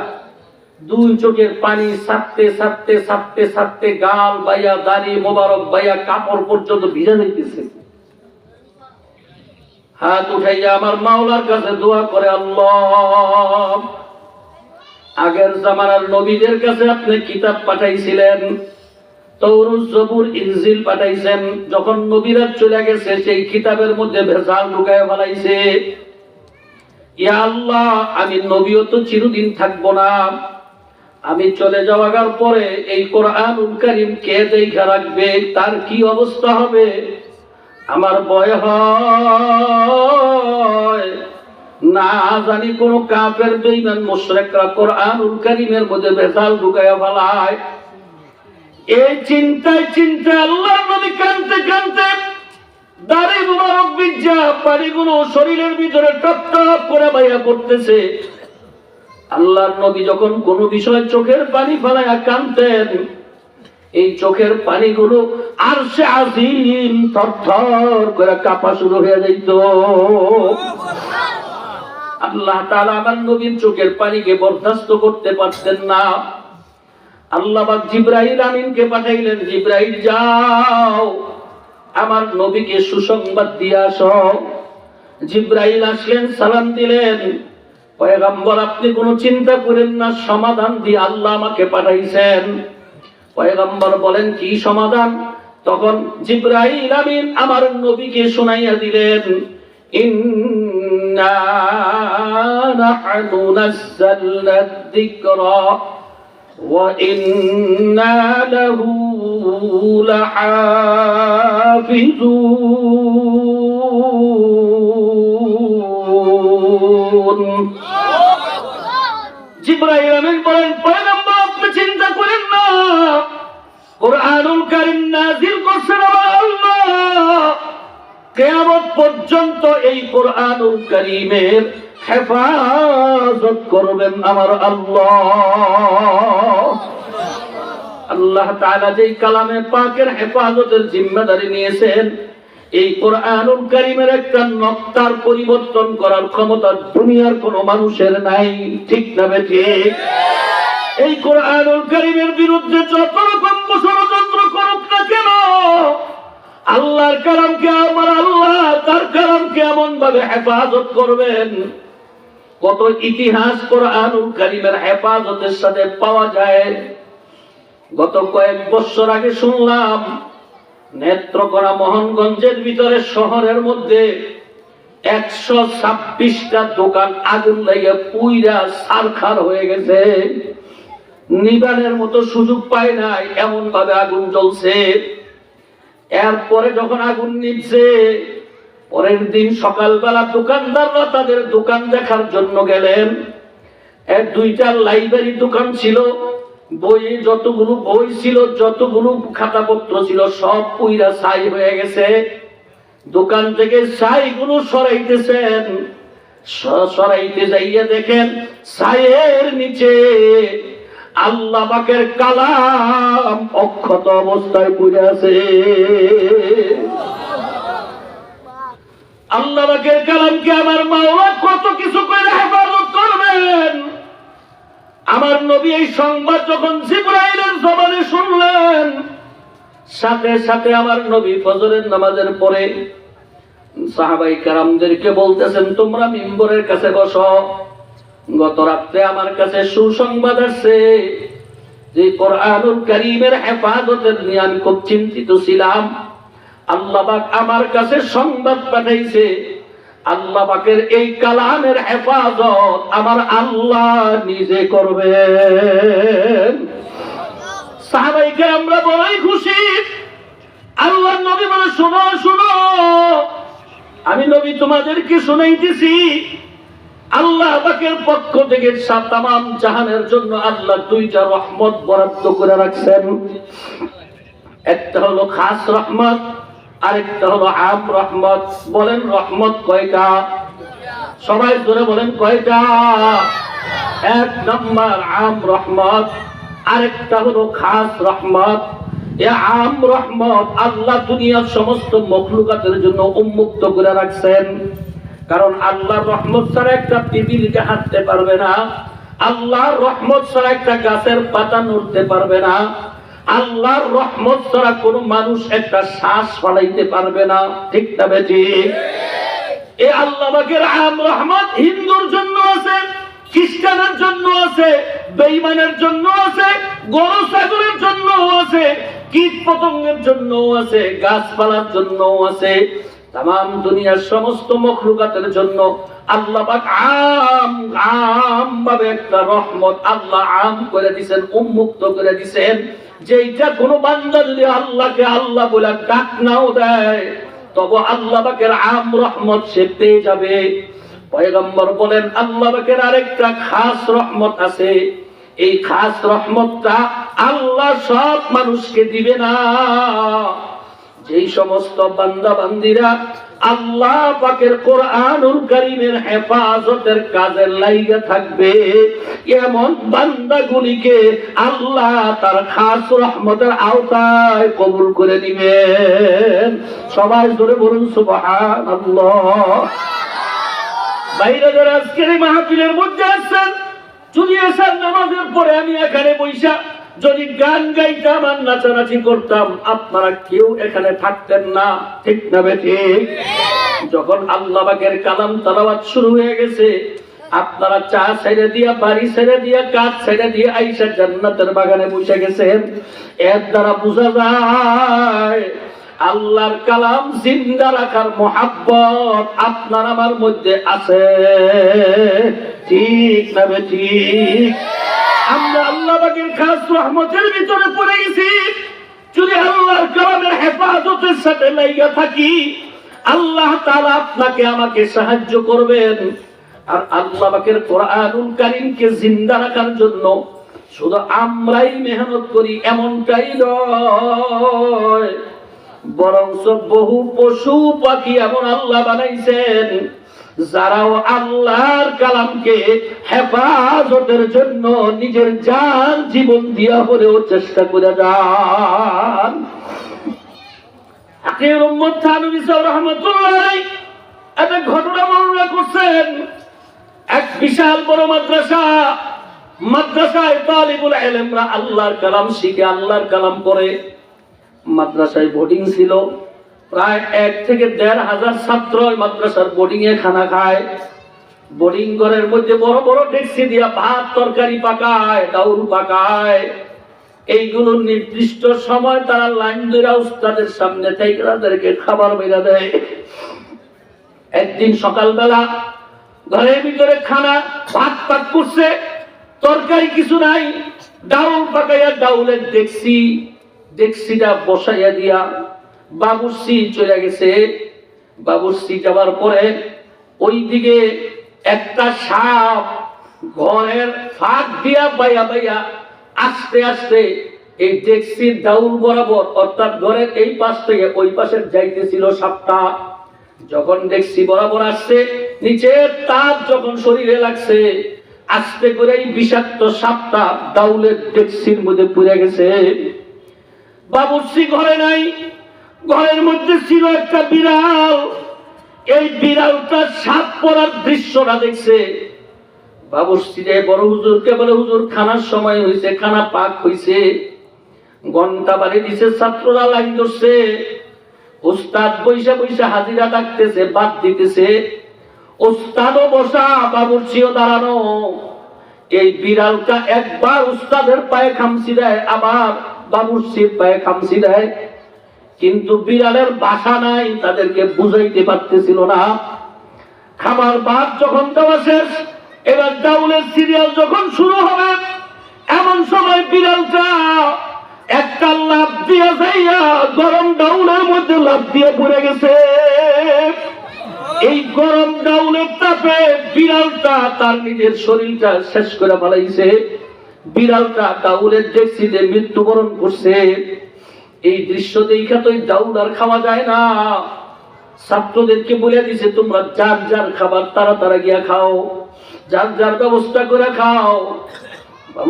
S1: 2 চোখের পানি ছাড়তে ছাড়তে ছাড়তে ছাড়তে গাল বাইয়া, দাড়ি মোবারক বাইয়া, কাপড় পর্যন্ত ভিজে যাইতেছে। হাত উঠাইয়া আমার মাওলার কাছে দোয়া করে, আল্লাহ, আগের জামানার নবীদের কাছে আপনি কিতাব পাঠাইছিলেন, তৌরাত, জবুর, ইনজিল পাঠাইছেন। যখন নবীরা চলে গেছে, সেই কিতাবের মধ্যে ভেজাল ঢুকায় ফেলাইছে। ইয়া আল্লাহ, আমি নবীও তো চিরদিন থাকবো না, আমি চলে যাওয়ার পরে এই কোরআনুল কারীম কে দেখা রাখবে, তার কি অবস্থা হবে? আমার ভয় হয় না জানি কোন কাফের বেঈমান মুশরিকরা কোরআনুল কারীমের মধ্যে ভেজাল ঢুকায়া ফেলায়। এই চিন্তায় চিন্তায় আল্লাহর নবী কাঁদতে কাঁদতে দাড়ি মুবারক ভিজা, পানিগুলো শরীরের ভিতরে টপ টপ করে বাইয়া পড়তেছে। আল্লাহর নবী যখন কোন বিষয় চোখের পানি ফেলায়া কাঁদতেন, এই চোখের পানিগুলো আরশে আজিম থরথর করে কাঁপা শুরু হয়ে যাইত। আল্লাহ তাআলা আমার নবীর চোখের পানিকে বরদাস্ত করতে পারতেন না। আল্লাহ পাক জিবরাইল আমিনকে পাঠাইলেন, জিবরাইল যাও আমার নবীকে সুসংবাদ দিয়ে আসো। জিবরাইল আসলেন, সালাম দিলেন, পয়গম্বর আপনি কোনো চিন্তা করেন না, সমাধান দিয়ে আল্লাহ আমাকে পাঠাইছেন। পয়গম্বর বলেন, কি সমাধান? তখন জিবরাইল আমিন আমার নবীকে শোনাইয়া দিলেন, إنا نحن نزلنا الذكر وإنا له لحافظون জিবরাইল আমিন বলেন, পয়গম্বর আপনি চিন্তা করেন না, কুরআনুল কারীম নাযিল করছেন আমার আল্লাহ, কিয়ামত পর্যন্ত এই কুরআনুল কারীমের হেফাজত করবেন আমার আল্লাহ। আল্লাহ তাআলা যেই কালামে পাকের হেফাজতের জিম্মাদারি নিয়েছেন, এই কুরআনুল কারীমের একটা নকশার পরিবর্তন করার ক্ষমতা দুনিয়ার কোনো মানুষের নাই, ঠিক না ঠিক? এই কুরআনুল কারীমের বিরুদ্ধে যত রকম ষড়যন্ত্র করুক না কেন, আল্লাহর কালামকে আমার আল্লাহ তার কালামকে এমন ভাবে হেফাজত করবেন। কত ইতিহাস কুরআনুল কারীমের হেফাজতের সাথে পাওয়া যায়। গত কয়েক বছর আগে শুনলাম নেত্রকোনা মোহনগঞ্জের ভিতরে শহরের মধ্যে 126টা দোকান আগুন লেগে পুইরা ছারখার হয়ে গেছে। নিবানের মতো সুযোগ পায় নাই, এমন ভাবে আগুন জ্বলছে। এরপরে যখন আগুন নিভছে, পরের দিন সকালবেলা দোকানদাররা তাদের দোকান দেখার জন্য গেলেন। দুইটা লাইব্রেরি দোকান ছিল, বইয়ে যতগুলো বই ছিল, যতগুলো খাতাপত্র ছিল, সব পুইরা ছাই হয়ে গেছে। দোকান থেকে ছাইগুলো সরাইতেছেন, সরাইতে যাইয়া দেখেন ছাইয়ের নিচে আল্লাহ পাকের কালাম অক্ষত অবস্থায় পড়ে আছে। আল্লাহ পাকের কালামকে আমার মাওলা কত কিছু করে হেফাজত করবেন। আমার নবী এই সংবাদ যখন জিবরাইলের জবানে শুনলেন, সাথে সাথে আমার নবী ফজরের নামাজের পরে সাহাবাই কেরামদেরকে বলতেছেন, তোমরা মিম্বরের কাছে বসো। গত রাত্রে আমার কাছে সুসংবাদ আসছে যে কুরআনুল কারীমের হেফাজতের নিয়ে আমি খুব চিন্তিত ছিলাম। আল্লাহ পাক আমার কাছে সংবাদ পাঠাইছে, আল্লাহ পাকের এই কালামের হেফাজত আমার আল্লাহ নিজে করবেন। সাহাবায়ে কেরামরা বড়ই খুশি। আল্লাহর নবী বলে, শোনো শোনো, আমি নবী তোমাদেরকে শুনাইতেছি, আল্লাহ পাকের পক্ষ থেকে তামাম জাহানের জন্য আল্লাহ দুইটা রহমত বরাদ্দ করে রাখছেন। একটা হলো খাস রহমত, আরেকটা হলো আম রহমত। বলেন রহমত কয়টা? সবাই ধরে বলেন কয়টা? এক নম্বর আম রহমত, আরেকটা হলো খাস রহমত। এই আম রহমত আল্লাহ দুনিয়ার সমস্ত মখলুকাতের জন্য উন্মুক্ত করে রাখছেন। কারণ আল্লাহর রহমত ছাড়া একটা পিপিলিকা হাঁটতে পারবে না, আল্লাহর রহমত ছাড়া একটা গাছের পাতা নড়তে পারবে না, আল্লাহর রহমত ছাড়া কোনো মানুষ একটা শ্বাস ফলাইতে পারবে না, ঠিক না ঠিক? এই আল্লাহ পাকের আম রহমত হিন্দুর জন্য আছে, খ্রিস্টানের জন্য আছে, বেঈমানের জন্য আছে, গরু ছাগলের জন্য আছে, কীট পতঙ্গের জন্য আছে, গাছপালার জন্য আছে। তাম দুনিয়ার সমস্ত মখলুকাতের জন্য আল্লাহ পাক আম ভাবে একটা রহমত আল্লাহ আম করে দিবেন, উন্মুক্ত করে দিবেন। যেইটা কোন বান্দা যদি আল্লাহকে আল্লাহ বলে ডাক নাও দেয়, তবে আল্লাহ পাকের আম রহমত সে পেয়ে যাবে। পয়গম্বর বলেন, আল্লাহ পাকের আরেকটা খাস রহমত আছে। এই খাস রহমতটা আল্লাহ সব মানুষকে দিবে না। যেই সমস্ত বান্দা বান্দিরা আল্লাহ পাকের কোরআনুল কারীমের হেফাজতের কাজে লাইগা থাকবে, এমন বান্দাগুলিকে আল্লাহ তার খাস রহমতের আওতায় কবুল করে নেবেন। সবাই জোরে বলুন সুবহানাল্লাহ। বাইরে যারা আজকের এই মাহফিলের মধ্যে আছেন, যদি এসার নামাজের পরে আমি এখানে বৈশা যদি গান গাইতাম আর নাচানাচি করতাম, আপনারা কেউ এখানে থাকতেন না, ঠিক না ঠিক? যখন আল্লাহ পাকের কালাম তেলাওয়াত শুরু হয়ে গেছে, আপনারা চা ছেড়ে দিয়া, বাড়ি ছেড়ে দিয়া, কাজ ছেড়ে দিয়ে আইসা জান্নাতের বাগানে বসে গেছেন। এর দ্বারা বোঝা যায় আল্লাহর কালাম জিন্দা রাখার মোহাব্বত আপনার আমার মধ্যে আছে, ঠিক না ঠিক? আমরা আল্লাহ পাকের খাস রহমতের ভিতরে পড়ে গেছি। যদি আল্লাহর কালামের হেফাজতের সাথে লাইগা থাকি, আল্লাহ তাআলা আপনাকে আমাকে সাহায্য করবেন। আর আল্লাহ পাকের কোরআনুল কারীমকে জিন্দা রাখার জন্য শুধু আমরাই মেহনত করি এমনটাই নয়, বরং বহু পশু পাখি এমন আল্লাহ বানাইছেন যারাও আল্লাহর কালামকে হেফাজতের জন্য নিজের জান জীবন দিয়া হলেও চেষ্টা করে যান। আকির উম্মত থানভী সাহেব রাহমাতুল্লাহ আলাইহি একটা ঘটনা বর্ণনা করছেন। এক বিশাল বড় মাদ্রাসায় তালিবুল ইলমরা আল্লাহর কালাম শিখে আল্লাহর কালাম পড়ে। মাদ্রাসায় বোর্ডিং ছিল, প্রায় 1 থেকে 1,500 ছাত্র মাদ্রাসার বোর্ডিং এ খানা খায়। বোর্ডিং ঘরের মধ্যে বড় বড় ডেকচি দিয়া ভাত তরকারি পাকায়, ডাউল পাকায়। এইগুলো নির্দিষ্ট সময় তারা লাইন ধরে উস্তাদের সামনে থেকে তাদেরকে খাবার বেড়া দেয়। একদিন সকালবেলা ঘরের ভিতরে খানা ভাত পাক করছে, তরকারি কিছু নাই, ডাউল পাকাইয়া ডাউলের ডেকচিটা বসাইয়া দিয়া বাবুর্চি চলে গেছে। বাবুর্চি যাওয়ার পরে ওইদিকে একটা সাপ ঘরের ফাঁক দিয়া বাইয়া আস্তে আস্তে এই ডেকচির ডাউল বরাবর, অর্থাৎ ঘরের এই পাশ থেকে ওই পাশের যাইতেছিল সাপটা। যখন ডেকচি বরাবর আসছে, নিচের তাপ যখন শরীরে লাগছে, আস্তে করে এই বিষাক্ত সাপটা ডাউলের ডেকচির মধ্যে পুড়ে গেছে। বাবুর্চি ঘরে নাই, ঘরের মধ্যে ছিল একটা বিড়াল। এই বিড়ালটা সাপ পড়ার দৃশ্যটা দেখছে। বাবুর্চি যে বড় হুজুরকে বলে, হুজুর খানার সময় হয়েছে, খানা পাক হয়েছে। ঘন্টা বাড়ি দিছে, ছাত্ররা লাইন ধরছে, উস্তাদ বৈশা বৈশা হাজিরা ডাকতেছে, বাদ দিতেছে। উস্তাদও বসা, বাবুর্চিও দাঁড়ানো। এই বিড়ালটা একবার উস্তাদের পায়ে খামচি দেয়, আবার বাবুর্চির পায়ে খামচি দেয়, কিন্তু বিড়ালের ভাষা নাই, তাদেরকে বুঝাইতে পারতেছিল না। খাবার ভাত যখন দেওয়া শেষ, এবার ডাউলের সিরিয়াল যখন শুরু হবে, এমন সময় বিড়ালটা একটা লাফ দিয়ে যাইয়া গরম ডাউলের মধ্যে লাফ দিয়ে পড়ে গেছে। এই গরম ডাউলের তাপে বিড়ালটা তার নিজের শরীরটা শেষ করে ফেলাইছে। বিড়ালটা ডাউলের ডেকচিতে মৃত্যুবরণ করছে। এই দৃশ্য দেখা তো ডাউল আর খাওয়া যায় না। ছাত্রদেরকে বলে দিছে, তোমরা যার যার খাবার তারা গিয়া খাও, যার যার ব্যবস্থা করে খাও।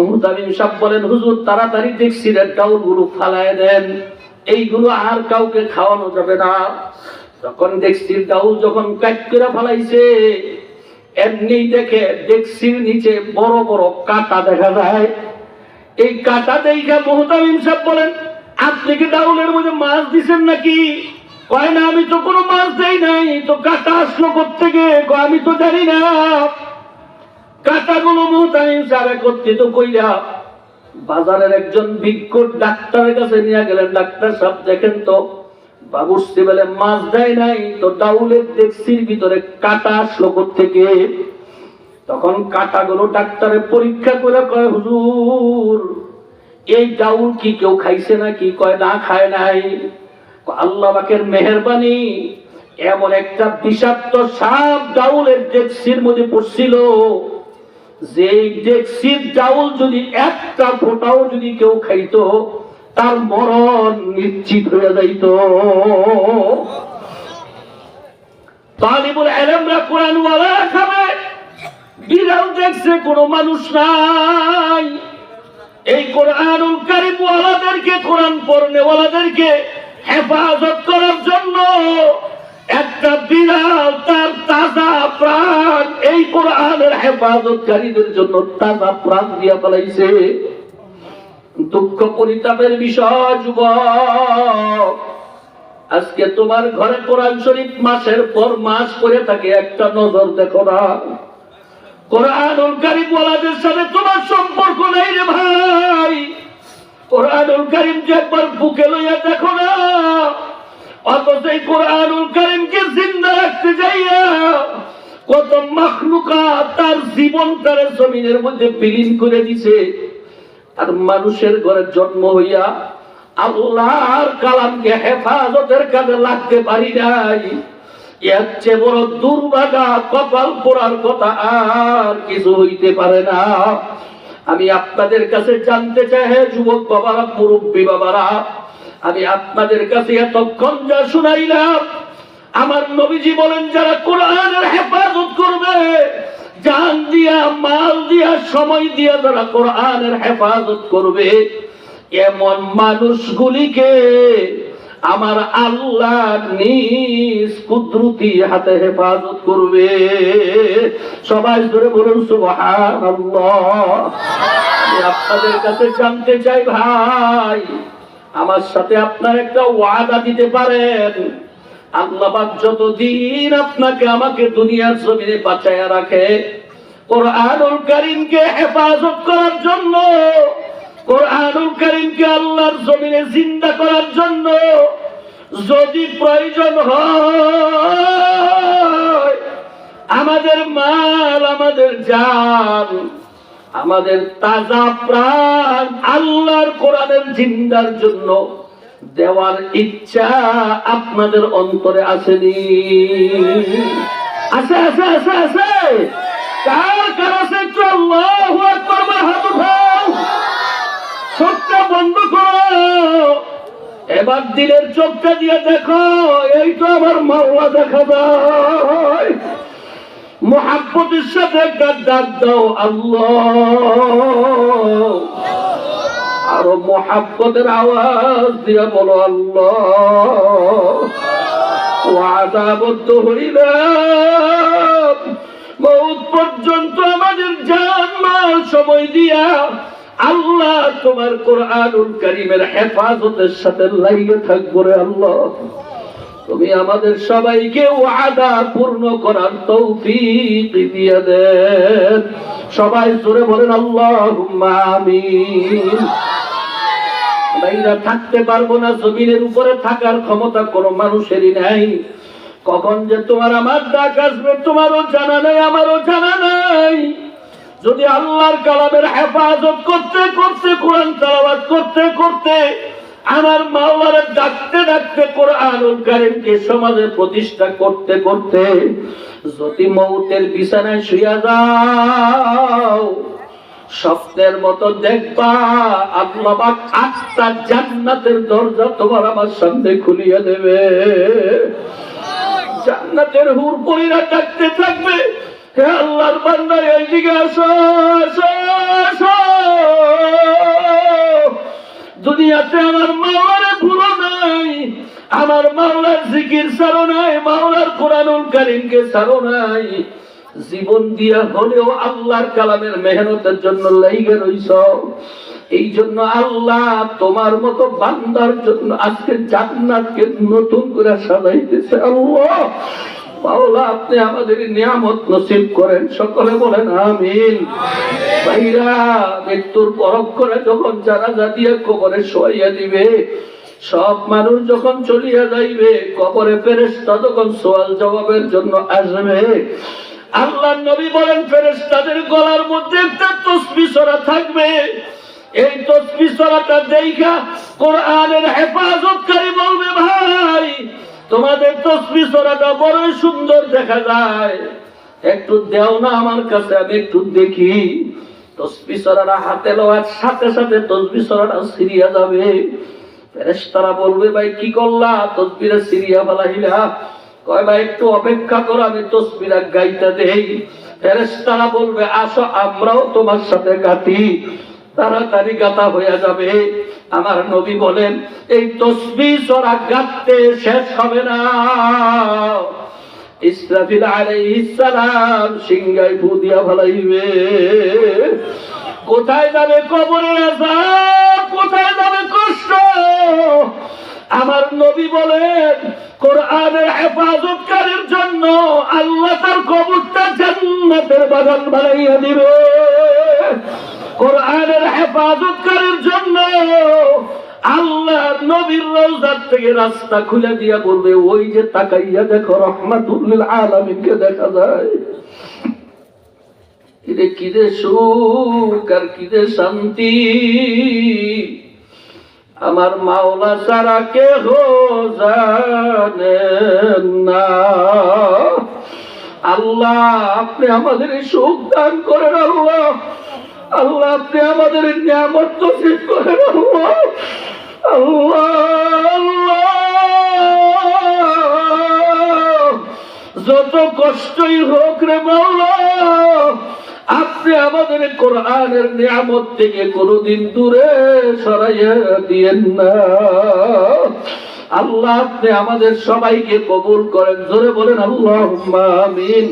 S1: মুহতামিম সাহেব বলেন, হুজুর তাড়াতাড়ি ডেকচির ডাউল গুলো ফালায় দেন, এইগুলো আর কাউকে খাওয়ানো যাবে না। তখন ডেকচির ডাউল যখন কাট করে ফেলাইছে, এমনি দেখে ডেকচির নিচে বড় বড় কাঁটা দেখা যায়। এই কাঁটা দেখা মুহতামিম সাহেব বলেন, আপনি কি ডাউলের মধ্যে মাছ দিছেন নাকি? কয় না, আমি তো কোনো মাছ দেই নাই, তো কাঁটা আসলো কোত্থেকে? আমি তো জানি না। কাঁটাগুলো মুহতামিম সাহেব একত্রিত কইরা বাজারের একজন বিজ্ঞ ডাক্তারের কাছে নিয়ে গেলেন। ডাক্তার সাহেব দেখেন তো, বাবুর্চি বলে মাছ দেয় নাই, তো ডাউলের ডেকচির ভিতরে কাঁটা আসলো কোত্থেকে? তখন কাঁটাগুলো ডাক্তারে পরীক্ষা করে কয়, হুজুর এই ডাউল কি কেউ খাইছে নাকি? কয় না, খায় নাই। আল্লাহ পাকের মেহেরবানি, এমন একটা বিষাক্ত সাপ ডাউলের ডেকচির মধ্যে পড়ছিল যে ডেকচির ডাউল যদি একটা ফোঁটাও যদি কেউ খাইতো, তার মরণ নিশ্চিত হয়ে যাইত। তালিবুল ইলমরা কোরআন ওয়ালা খাবে, বিড়াল দেখছে কোনো মানুষ নাই। এই কোরআনুল কারীম ওয়ালাদেরকে, কোরআন পড়নে ওয়ালাদেরকে হেফাজত করার জন্য একটা বিড়াল তার তাজা প্রাণ এই কোরআনের হেফাজতকারীদের জন্য তাজা প্রাণ দিয়া ফেলাইছে। দুঃখ পরিতাপের বিষয় যুবক, আজকে তোমার ঘরে কোরআন শরীফ মাসের পর মাস পড়ে থাকে, একটা নজর দেখো না। কোরআনুল কারীম ওয়ালাদের সাথে তোমার সম্পর্ক নাই রে ভাই। কোরআনুল কারীম যে একবার বুকে লইয়া দেখো না, অথচ এই কোরআনুল কারীমকে জিন্দা রাখতে যাইয়া কত মাখলুকাত তার জীবনটারে জমিনের মধ্যে বিলীন করে দিছে। আর মানুষের ঘরে জন্ম হইয়া আল্লাহর কালামকে হেফাজতের কাজে লাগতে পারি নাই। এর চেয়ে বড় দুর্ভাগা কপাল পোড়ার কথা আর কিছু হইতে পারে না। আমি আপনাদের কাছে জানতে চাই, হে যুবক বাবারা, মুরব্বী বাবারা, আমি আপনাদের কাছে এতক্ষণ যা শুনাইলাম, আমার নবীজি বলেন যারা কোরআনের হেফাজত করবে, জান দিয়া, মাল দিয়া, সময় দিয়া যারা কোরআনের হেফাজত করবে, এমন মানুষগুলিকে আমার আল্লাহ নিজ কুদরতি হাতে হেফাজত করবে। সবাই জোরে বলুন সুবহানাল্লাহ। আপনাদের কাছে জানতে চাই ভাই, আমার সাথে আপনার একটা ওয়াদা দিতে পারেন? আল্লাহ পাক যতদিন আপনাকে আমাকে দুনিয়ার জমিনে বাঁচায়া রাখে, কোরআনুল কারীমকে হেফাজত করার জন্য, কোরআনুল কারীমকে আল্লাহর জমিনে জিন্দা করার জন্য যদি প্রয়োজন হয়, আমাদের মাল, আমাদের জান, আমাদের তাজা প্রাণ আল্লাহর কোরআনের জিন্দার জন্য দেওয়ার ইচ্ছা আপনাদের অন্তরে আসেনি? আছে আছে আছে আছে? কার কার আছে? একটু আল্লাহু আকবার বলে হাত উঠাও। চোখটা বন্ধ করো, এবার দিলের চোখটা দিয়ে দেখো, এই তো আমার মাওলা দেখা যায়। মুহাব্বতের সাথে একটা ডাক দাও, আল্লাহ। আরো মুহাব্বতের আওয়াজ দিয়ে বলো, আল্লাহ। ওয়াদাবদ্ধ হইলাম মওত পর্যন্ত আমাদের জান মাল সময় দিয়া আল্লাহ তোমার কোরআনুল কারীমের হেফাজতের সাথে লাগিয়ে থাকবো রে আল্লাহ। তুমি আমাদের সবাইকে ওয়াদা পূর্ণ করার তৌফিক দিয়ে দেন। সবাই জোরে বলেন আল্লাহুম্মা আমিন। বাইরা থাকতে পারবো না, জমিনের উপরে থাকার ক্ষমতা কোনো মানুষেরই নাই। কখন যে তোমার আমার ডাক আসবে তোমারও জানা নাই, আমারও জানা নাই। যদি আল্লাহর কালামের হেফাজত করতে করতে, কোরআন তেলাওয়াত করতে করতে, আমার মাওলারে ডাকতে ডাকতে, কোরআনুল কারীমকে সমাজে প্রতিষ্ঠা করতে করতে যদি মওতের বিছানায় শুয়ে যাও, স্বপ্নের মতো দেখবা আল্লাহ পাক 8টা জান্নাতের দরজা তোমার আমার সামনে খুলিয়ে দেবে। জান্নাতের হুর পরীরা ডাকতে থাকবে, হে আল্লাহর বান্দা এইদিকে আসো, আসো, আসো। দুনিয়াতে আমার মাওলারে ভুলো নাই, আমার মাওলার জিকির ছাড়ো নাই, মাওলার কোরআনুল কারীমকে ছাড়ো নাই। জীবন দিয়া হলেও আল্লাহর কালামের মেহনতের জন্য লাইগা রইছ। এই জন্য আল্লাহ তোমার মতো বান্দার জন্য আজকে জান্নাতকে নতুন করে সাজাইতেছে। আল্লাহ মাওলা, আপনি আমাদের নিয়ামত নসিব করেন, সকলে বলেন আমিন। ভাইরা, মৃত্যুর পরক্ষণে যখন জানাজা দিয়ে কবরে শোয়াইয়া দিবে, সব মানুষ যখন চলিয়া যাইবে, কবরে ফেরেশতা যখন সওয়াল জবাবের জন্য আসবে, আল্লাহর নবী বলেন ফেরেশতাদের গলার মধ্যে একটা তাসবিহ সূরা থাকবে। এই তাসবিহ সূরাটা দেখা কোরআনের হেফাজতকারী বলবে, ভাই তোমাদের তাসবিহ সূরাটা বড় সুন্দর দেখা যায়, একটু দাও না আমার কাছে, আমি একটু দেখি। তাসবিহ সূরাটা হাতে লওয়ার সাথে সাথে তাসবিহ সূরাটা ছিঁড়িয়া যাবে। ফেরেশতারা বলবে, ভাই কি করলা, তাসবিহটা ছিঁড়িয়া ফেলাইলা? কয় ভাই একটু অপেক্ষা করো, আমি তাসবিহটা গাইতে দেই। ফেরেশতারা বলবে, আসো আমরাও তোমার সাথে গাতি। তাড়াতাড়ি গাতা হয়ে যাবে। আমার নবী বলেন, এই তাসবিহ সূরা গাইতে শেষ হবে না, ইসরাফিল আলাইহিস সালাম সিংহায় ফু দিয়া ফেলাইবে। কোথায় যাবে কবরের আযাব, কোথায় যাবে কষ্ট? আমার নবী বলেন, কোরআনের হেফাজতকারীর জন্য আল্লাহ তার কবরটা জান্নাতের বাগান বানাইয়া দিবে। কোরআনের হেফাজতকারীর জন্য আল্লাহ নবীর রওজার থেকে রাস্তা খুলে দিয়া বলবে, ওই যে তাকাইয়া দেখো রহমাতুল লিল আলামিনকে দেখা যায়। এটা কি যে সুখ আর কি যে শান্তি, আমার মাওলা ছাড়া কেহ জানেন না। আল্লাহ আপনি আমাদের সুখ দান করেন, আল্লাহ আল্লাহ আপনি আমাদের নিয়ামত নসিব করেন, আল্লাহ আল্লাহ আল্লাহ। যত কষ্টই হোক রে মাওলা, আপনি আমাদের কোরআনের নিয়ামত থেকে কোনদিন দূরে সরাইয়া দিয়েন না। আল্লাহ আপনি আমাদের সবাইকে কবুল করেন, জোরে বলেন আল্লাহুম্মা আমিন।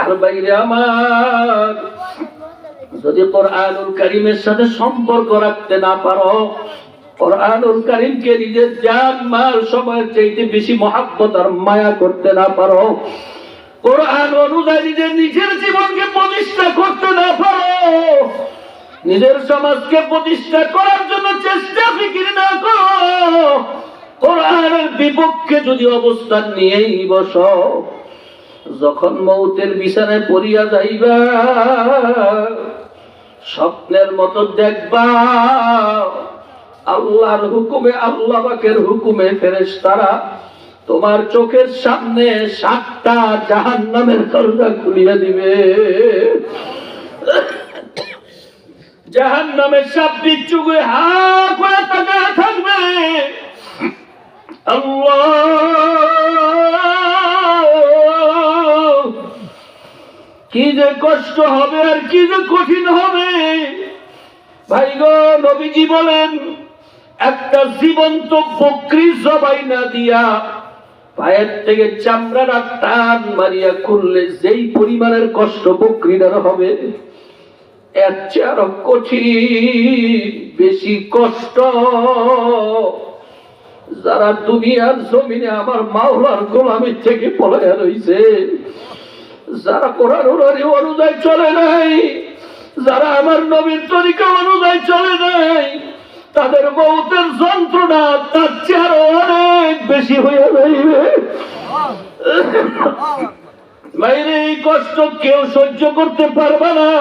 S1: আর বাইরে আমার, যদি কোরআনুল কারীমের সাথে সম্পর্ক রাখতে না পারো, কোরআনুল কারীমকে নিজের জান মাল সময়ের চাইতে বেশি মহব্বত আর মায়া করতে না পারো, কোরআন অনুযায়ী নিজের জীবনকে প্রতিষ্ঠা করতে না পারো, নিজের সমাজকে প্রতিষ্ঠা করার জন্য চেষ্টা ফিকির না করো, কোরআনের বিপক্ষে যদি অবস্থান নিয়েই বসো, যখন মৌতের বিছানায় পড়িয়া যাইবা, স্বপ্নের মতো দেখবা আল্লাহর হুকুমে, আল্লাহ পাকের হুকুমে ফেরেশতারা তোমার চোখের সামনে 7টা জাহান্নামের দরজা খুলিয়ে দিবে। জাহান্নামের সাপ বিচ্ছুকে হা করে তাকায় থাকবে। আল্লাহ, কি যে কষ্ট হবে আর কি যে কঠিন হবে। ভাই গো, নবীজি বলেন, একটা জীবন্ত বকরি জবাই না দিয়া পায়ের থেকে চামড়াটা টান মারিয়া খুললে যেই পরিমাণের কষ্ট বকরিটার হবে, এর চেয়ে আরো কঠিন বেশি কষ্ট যারা দুনিয়ার জমিনে আমার মাওলার গোলামির থেকে পলায়া রইছে, যারা কোরআন অনুযায়ী চলে নাই, যারা আমার নবীর তরিকা অনুযায়ী চলে নাই, তাদের মৌতের যন্ত্রণা তার চেয়ে আরো অনেক বেশি হয়ে যাইবে। বাইরে এই কষ্ট কেউ সহ্য করতে পারবে না।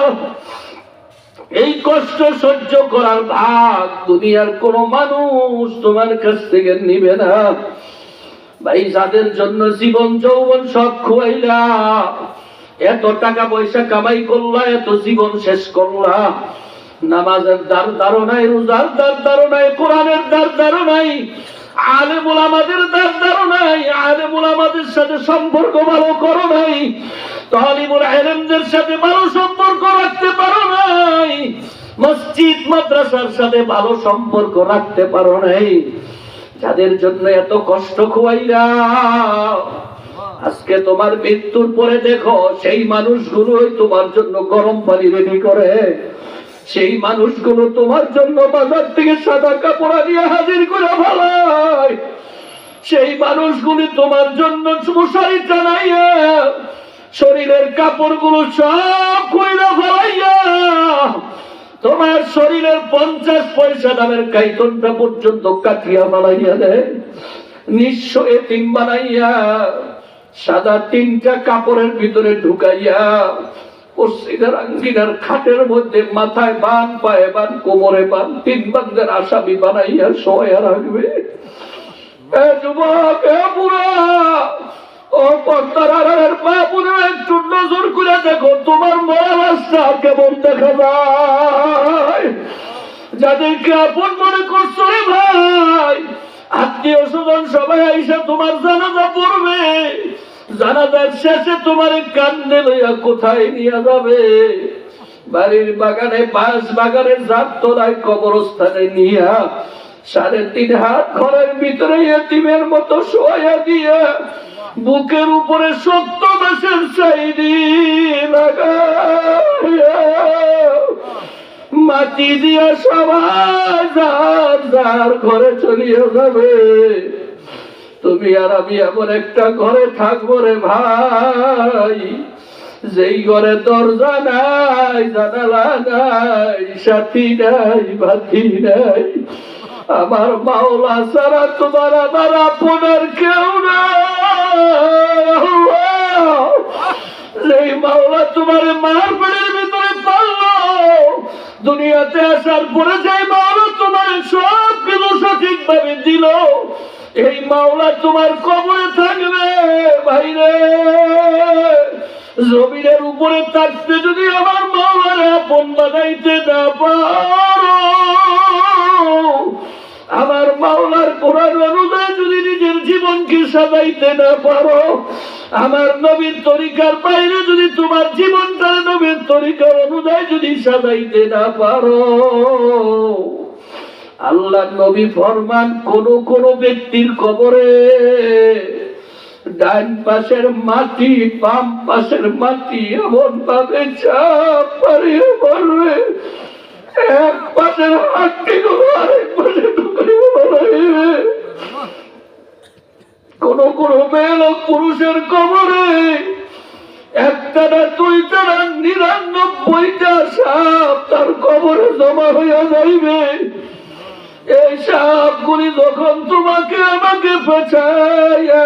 S1: এই কষ্ট সহ্য করার ভাগ দুনিয়ার কোন মানুষ তোমার কাছ থেকে নিবে না। ভাই, যাদের জন্য জীবন যৌবন সব খুয়াইলা, এত টাকা পয়সা কামাই করলা, এত জীবন শেষ করলা, নামাজের দারদারও নাই, রোজার দারদারও নাই, কোরআনের দারদারও নাই, আলেম ওলামাদের দারদারও নাই, আলেম ওলামাদের সাথে সম্পর্ক ভালো করো নাই, তালিবুল ইলমদের সাথে ভালো সম্পর্ক রাখতে পারো নাই, মসজিদ মাদ্রাসার সাথে ভালো সম্পর্ক রাখতে পারো নাই, যাদের জন্য এত কষ্ট খুয়াইলা, আজকে তোমার মৃত্যুর পরে দেখো সেই মানুষগুলোই তোমার জন্য গরম পানি রেডি করে, সেই মানুষগুলো তোমার জন্য বাজার থেকে সাদা কাপড় নিয়ে হাজির করে ফেলায়, সেই মানুষগুলি তোমার জন্য মশারি টানাইয়া শরীরের কাপড়গুলো সব কইরা ফেলাইয়া তোমার শরীরের 50 পয়সা দামের কাইতনটা পর্যন্ত কাটিয়া ফেলাইয়া দেয়, নিঃস্ব এতিম বানাইয়া সাদা 3টা কাপড়ের ভিতরে ঢুকাইয়া আঙ্গিনার খাটের মধ্যে মাথায় বান, পায়ে বান, কোমরে বান, 3 বান্দের আসামি বানাইয়া শোয়া রাখবে। যুবক, বুড়া, ও পর্দার বাপুরে একটু নজর করে দেখো তোমার মরা রাস্তা কেমন দেখা যায়। যাদেরকে আপন মনে করছো রে ভাই, আত্মীয় স্বজন সবাই আইসা তোমার জানাজা পড়বে, জানাজার শেষে তোমার কান্দে লইয়া কোথায় নিয়ে যাবে? বাড়ির বাগানে, পাশ বাগানের জাত তোলায় কবরস্থানে নিয়া 3.5 হাত ঘরের ভিতরে এতিমের মতো শোয়া দিয়া বুকের উপরে 70 মাসের চাইদি লাগাইয়া মাটি দিয়া সবাই যার যার ঘরে চলিয়ে যাবে। তুমি আর আমি এমন একটা ঘরে থাকবো রে ভাই, যেই ঘরে দরজা নাই, জানালা নাই, সাথী নাই, বাতি নাই, আমার মাওলা ছাড়া তোমার আমার আপনার কেউ নাই। যেই মাওলা তোমার মার পেটের ভিতরে পারলো, দুনিয়াতে আসার পরে যে মাওলা তোমার সব কিছু সঠিক ভাবে দিল, এই মাওলা তোমার কবরে থাকবে। ভাইরে, জমিনের উপরে থাকতে যদি আমার মাওলার আপন বানাইতে না পারো, আমার মাওলার কোরআন অনুযায়ী যদি নিজের জীবনকে সাজাইতে না পারো, আমার নবীর তরিকার বাইরে যদি তোমার জীবনটা নবীর তরিকার অনুযায়ী যদি সাজাইতে না পারো, আল্লাহ নবী ফরমান, কোন ব্যক্তির কবরে ডান পাশের মাটি বাম পাশের মাটি এমন ভাবে চাপ পারিয়ে পড়বে, এক পাশের হাড্ডি গুলো আরেক পাশে ঢুকিয়ে পড়াইবে। কোন মেয়ে লোক পুরুষের কবরে একটা না দুইটা না 99টা সাপ তার কবরে জমা হইয়া যাইবে। এই সাপগুলি যখন তোমাকে আমাকে পেছাইয়া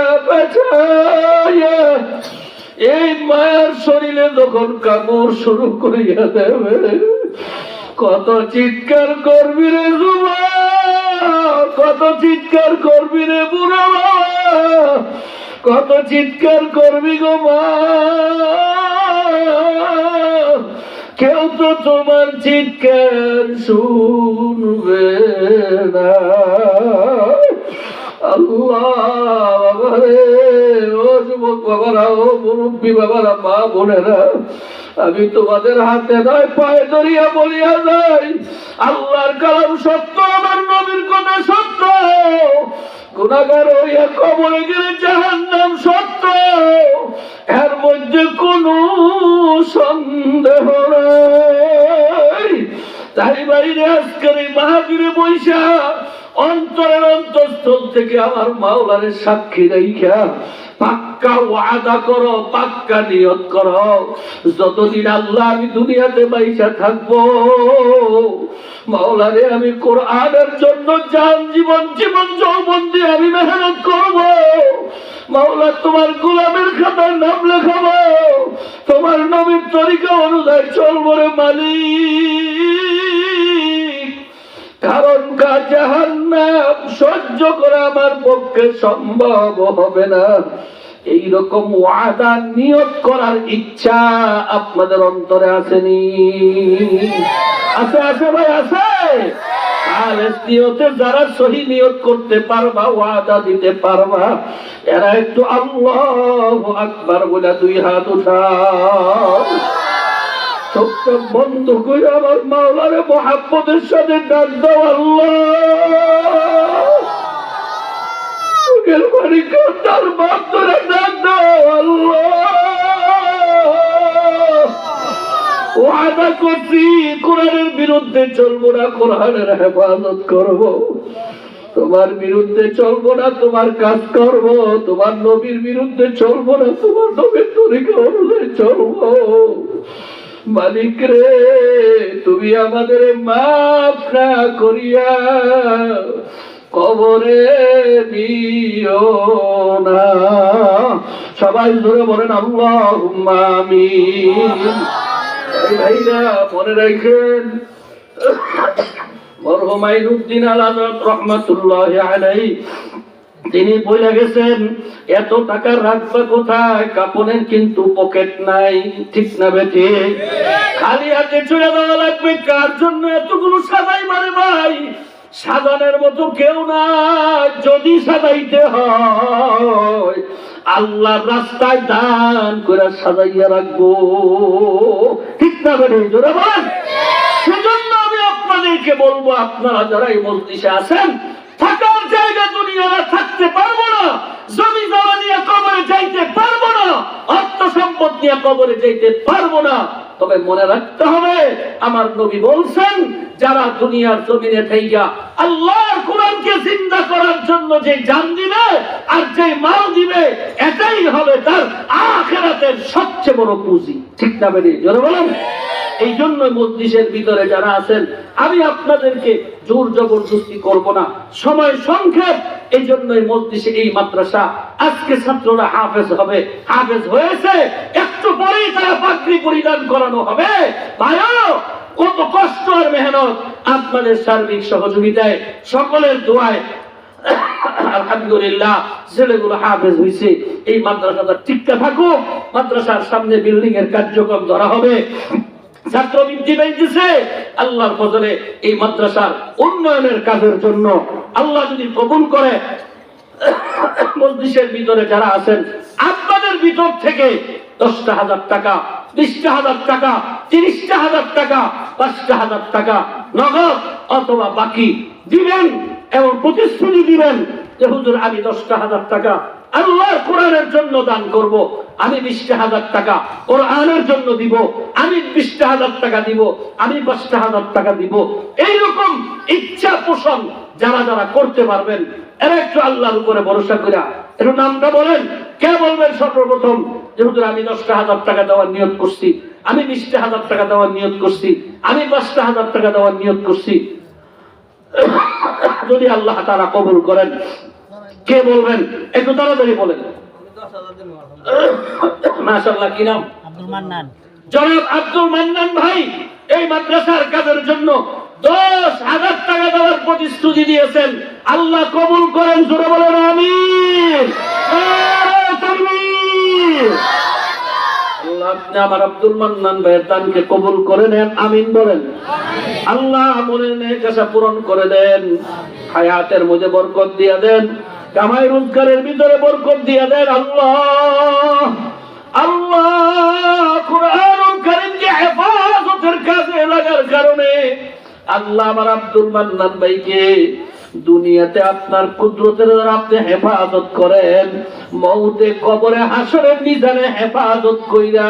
S1: এই মায়ের শরীরে যখন কামড় শুরু করিয়া দেবে, কত চিৎকার করবি রে যুবক, কত চিৎকার করবি রে বুড়া, কত চিৎকার করবি গো মা। কেউ তো তোমার চিৎকার শুনবে না। আল্লাহ বাবারে, ও যুবক বাবারা, ও মুরব্বী বাবারা, মা বোনেরা, আমি তোমাদের হাতে নয় পায়ে ধরিয়া বলিয়া যাই, আল্লাহর কালাম সত্য, আমার নবীর কথা সত্য, গুনাহগার হইয়া কবরে গেলে জাহান্নাম সত্য, এর মধ্যে কোনো সন্দেহ নাই। তাই বাইরে আজকের এই মাহফিলে বইসা অন্তরের অন্তঃস্থল থেকে আমার মাওলারে সাক্ষী রাইখা পাক্কা ওয়াদা করো, পাক্কা নিয়ত করো, যতদিন আল্লাহ আমি দুনিয়াতে বাইসা থাকবো, মাওলারে আমি কোরআনের জন্য জীবন যৌবন দিয়ে আমি মেহনত করব। মাওলা, তোমার গোলামের খাতার নাম লেখাবো, তোমার নবীর তরিকা অনুযায়ী চলবো রে মালিক। কারণ জাহান্নাম সহ্য করা আমার পক্ষে সম্ভব হবে না। এইরকম ওয়াদা নিয়ত করার ইচ্ছা আপনাদের অন্তরে আসেনি? আছে ভাই, আছে। আর নিয়তে যারা সহি নিয়ত করতে পারবা, ওয়াদা দিতে পারবা, এরা একটু আল্লাহু আকবার বলে 2 হাত উঠাও। ছোট্ট বন্ধ করে আমার মাওলারে মোহাব্বতের সাথে ডাক দাও, আল্লাহ। চোখের পানি কান্নার বাপ ধরে ডাক দাও, আল্লাহ। ওয়াদা করছি কোরআনের বিরুদ্ধে চলবো না, কোরআনের হেফাজত করব। তোমার বিরুদ্ধে চলবো না, তোমার কাজ করব। তোমার নবীর বিরুদ্ধে চলবো না, তোমার নবীর তরিকা অনুযায়ী চলবো। মালিক রে, তুমি আমাদের মাফ না করিয়া কবরে দিও না। সবাই জোরে বলেন আল্লাহুম্মা আমিন। ভাইরা মনে রাখেন, মরহুম আইনুদ্দিন আল আজাদ রহমাতুল্লাহি আলাইহি তিনি বলে গেছেন, এত টাকা রাখবা কোথায়, কাপনের কিন্তু পকেট নাই, ঠিক না বেটি? খালি হাতে চলে দেওয়া লাগবে। কার জন্য এতগুলো সাজাই? মানে ভাই, সাজানোর মতো কেউ না। যদি সাজাইতে হয় আল্লাহর রাস্তায় দান করে সাজাইয়া রাখবো, ঠিক না বেটি? জোরে বলেন। সেজন্য আমি আপনাদেরকে বলবো, আপনারা যারা এই মজলিসে আছেন, থাকার জায়গা দুনিয়ারা থাকতে পারবো না, জমি জমা নিয়ে কবরে যাইতে পারবো না, অর্থ সম্পদ নিয়ে কবরে যাইতে পারবো না। তবে মনে রাখতে হবে, আমার নবী বলছেন, যারা দুনিয়ার জমিনে থাইকা আল্লাহর কোরআনকে জিন্দা করার জন্য যে জান দিবে আর যে মাল দিবে, এটাই হবে তার আখিরাতের সবচেয়ে বড় পুঁজি। ঠিক না বেরি জোরে বলেন? এই জন্য মজলিসের ভিতরে যারা আছেন, আমি আপনাদেরকে জোর জবরদস্তি করব না, সময় সংক্ষেপ। এই জন্যই মজলিসে এই মাদ্রাসা, আজকে ছাত্ররা হাফেজ হবে, হাফেজ হয়েছে, একটু পরেই তারা পাগড়ি পরিধান করানো হবে। ভাইও, কত কষ্ট আর মেহনত, আপনাদের সার্বিক সহযোগিতায়, সকলের দোয়ায় আলহামদুলিল্লাহ ছেলেগুলো হাফেজ হয়েছে। এই মাদ্রাসাটা টিকে থাকুক। মাদ্রাসার সামনে বিল্ডিং এর কার্যক্রম ধরা হবে, ছাত্র বৃদ্ধি পাইতেছে। আল্লাহর ফজলে এই মাদ্রাসার উন্নয়নের কাজের জন্য আল্লাহ যদি কবুল করে, মজলিসের ভিতরে যারা আছেন, আপনাদের ভিতর থেকে 10,000 টাকা, 20,000 টাকা, 30,000 টাকা, 5,000 টাকা নগদ অথবা বাকি দিবেন এবং প্রতিশ্রুতি দিবেন যে হুজুর আমি 10,000 টাকা আল্লাহর কোরআনের জন্য দান করব, আমি 20,000 টাকা কোরআনের জন্য দিব, আমি 20,000 টাকা দিব, আমি 5,000 টাকা দিব। এইরকম ইচ্ছা পোষণ যারা যারা করতে পারবেন, এরা একটু আল্লাহর উপরে ভরসা করিয়া একটু নামটা বলেন। কে বলবেন সর্বপ্রথম যে হুজুর আমি 10,000 টাকা দেওয়ার নিয়ত করছি, আমি 20,000 টাকা দেওয়ার নিয়ত করছি, আমি 5,000 টাকা দেওয়ার নিয়ত করছি। যদি আল্লাহ তাআলা কবুল করেন, কে বলবেন একটু তাড়াতাড়ি বলেন। মাশাআল্লাহ, কি নাম?
S2: আব্দুল মান্নান।
S1: জনাব আব্দুল মান্নান ভাই এই মাদ্রাসার কাজের জন্য 10,000 টাকা দেওয়ার প্রতিশ্রুতি দিয়েছেন। আল্লাহ কবুল করেন, জোরে বলেন আমিন। আল্লাহ আপনি আমার আব্দুল মান্নান ভাইয়ের দানকে কবুল করে নেন, আমিন বলেন। আল্লাহ মনের নেক আশা পূরণ করে দেন, হায়াতের মধ্যে বরকত দিয়ে দেন, কামাই রোজগারের ভিতরে বরকত দিয়ে দেন। আল্লাহ আল্লাহ কুরআনুল কারীমকে হেফাজতের কাজে লাগার কারণে আল্লাহ আমার আব্দুল মান্নান ভাইকে দুনিয়াতে আপনার কুদরতের দ্বারা আপনি হেফাজত করেন, মউতে কবরে হাসরের মিজানে হেফাজত কইরা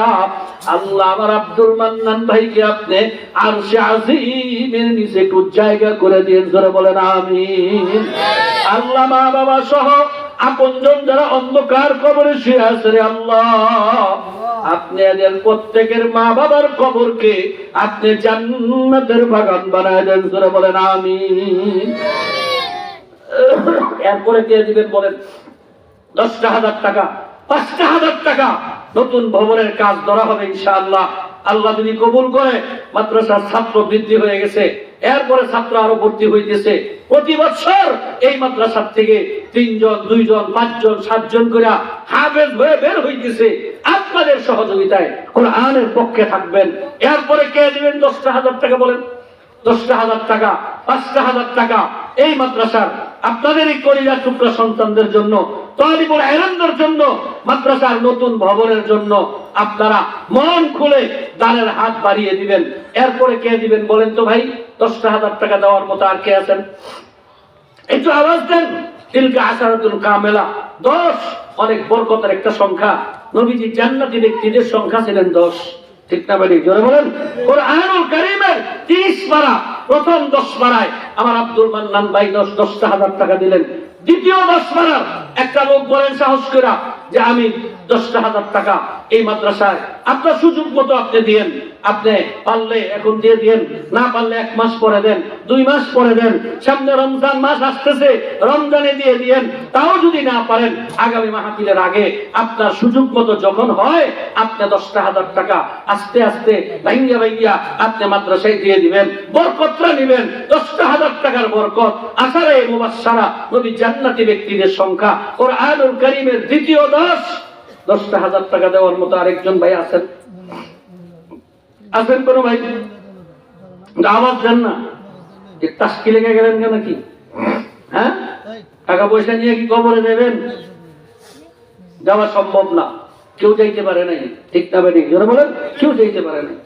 S1: আল্লাহ আমার আব্দুল মান্নান ভাইকে আপনি আরশে আজিমের নিচে একটু জায়গা করে দিন, জোরে বলেন আমিন। আল্লাহ মা বাবা সহ আপনজন যারা অন্ধকার কবরে শুয়ে আছে রে আল্লাহ, আপনি এদের প্রত্যেকের মা বাবার কবরকে আপনি জান্নাতের বাগান বানায় দেন, জোরে বলেন আমিন। এরপরে কে দিবেন বলেন? 10,000 টাকা, 5,000 টাকা নতুন ভবনের কাজ ধরা হবে ইনশাআল্লাহ। আল্লাহ যদি কবুল করে, মাদ্রাসার ছাত্র বৃদ্ধি হয়ে গেছে, এরপরে ছাত্র আরো ভর্তি হইতেছে। প্রতি বছর এই মাদ্রাসার থেকে 3 জন, 2 জন, 5 জন, 7 জন করে হাফেজ হয়ে বের হইতেছে। আপনাদের সহযোগিতায় কোরআনের পক্ষে থাকবেন। এরপরে কে দিবেন 10,000 টাকা বলেন? 10,000 টাকা, 5,000 টাকা এই মাদ্রাসার আপনাদের এই কলিজার টুকরা সন্তানদের জন্য, তালিবুল ইলমদের জন্য, মাদ্রাসার নতুন ভবনের জন্য আপনারা মন খুলে দানের হাত বাড়িয়ে দিবেন। এরপরে কে দিবেন বলেন তো ভাই? 10,000 টাকা দেওয়ার মতো আর কে আছেন? একটু আওয়াজ দেন। তিলকা আশারাতুল কামেলা, 10 অনেক বরকতের একটা সংখ্যা। নবীজি জান্নাতি ব্যক্তিদের সংখ্যা ছিলেন 10। ঠিক না ভাই? জোরে বলেন। কোরআনুল কারীমের 30 পারা, প্রথম 10 পারায় আমার আব্দুল মান্নান ভাই 10,000 টাকা দিলেন। দ্বিতীয় 10 পারার একটা লোক বলেন সাহস করে যে আমি 10,000 টাকা এই মাদ্রাসায় আপনার সুযোগ মতো আপনি দিয়েন। আপনি পারলে এখন দিয়ে দিয়েন, না পারলে 1 মাস পরে দেন, 2 মাস পরে দেন, সামনে রমজান মাস আসতেছে, রমজানে দিয়ে দিয়েন। তাও যদি না পারেন, আগামী মাহফিলের আগে আপনার সুযোগ মতো যখন হয় আপনি 10,000 টাকা আস্তে আস্তে ভাইয়া ভাইয়া আপনি মাদ্রাসায় দিয়ে দিবেন, বরকতটা নেবেন। 10,000 টাকার বরকত, আশারে মুবাশশারা, নবী জান্নাতি ব্যক্তিদের সংখ্যা। কোরআনুল কারীমের দ্বিতীয় 10,000 টাকা দেওয়ার মতো আরেকজন ভাই আছেন? আছেন কোন ভাই? আওয়াজ দেন না। যে তাস্কি লেগে গেলেন কেন? কি হ্যাঁ, টাকা পয়সা নিয়ে কি কবরে দেবেন? যাওয়া সম্ভব না, কেউ যাইতে পারে নাই। ঠিক না ভাই? জোরে বলেন। কেউ যাইতে পারে নাই,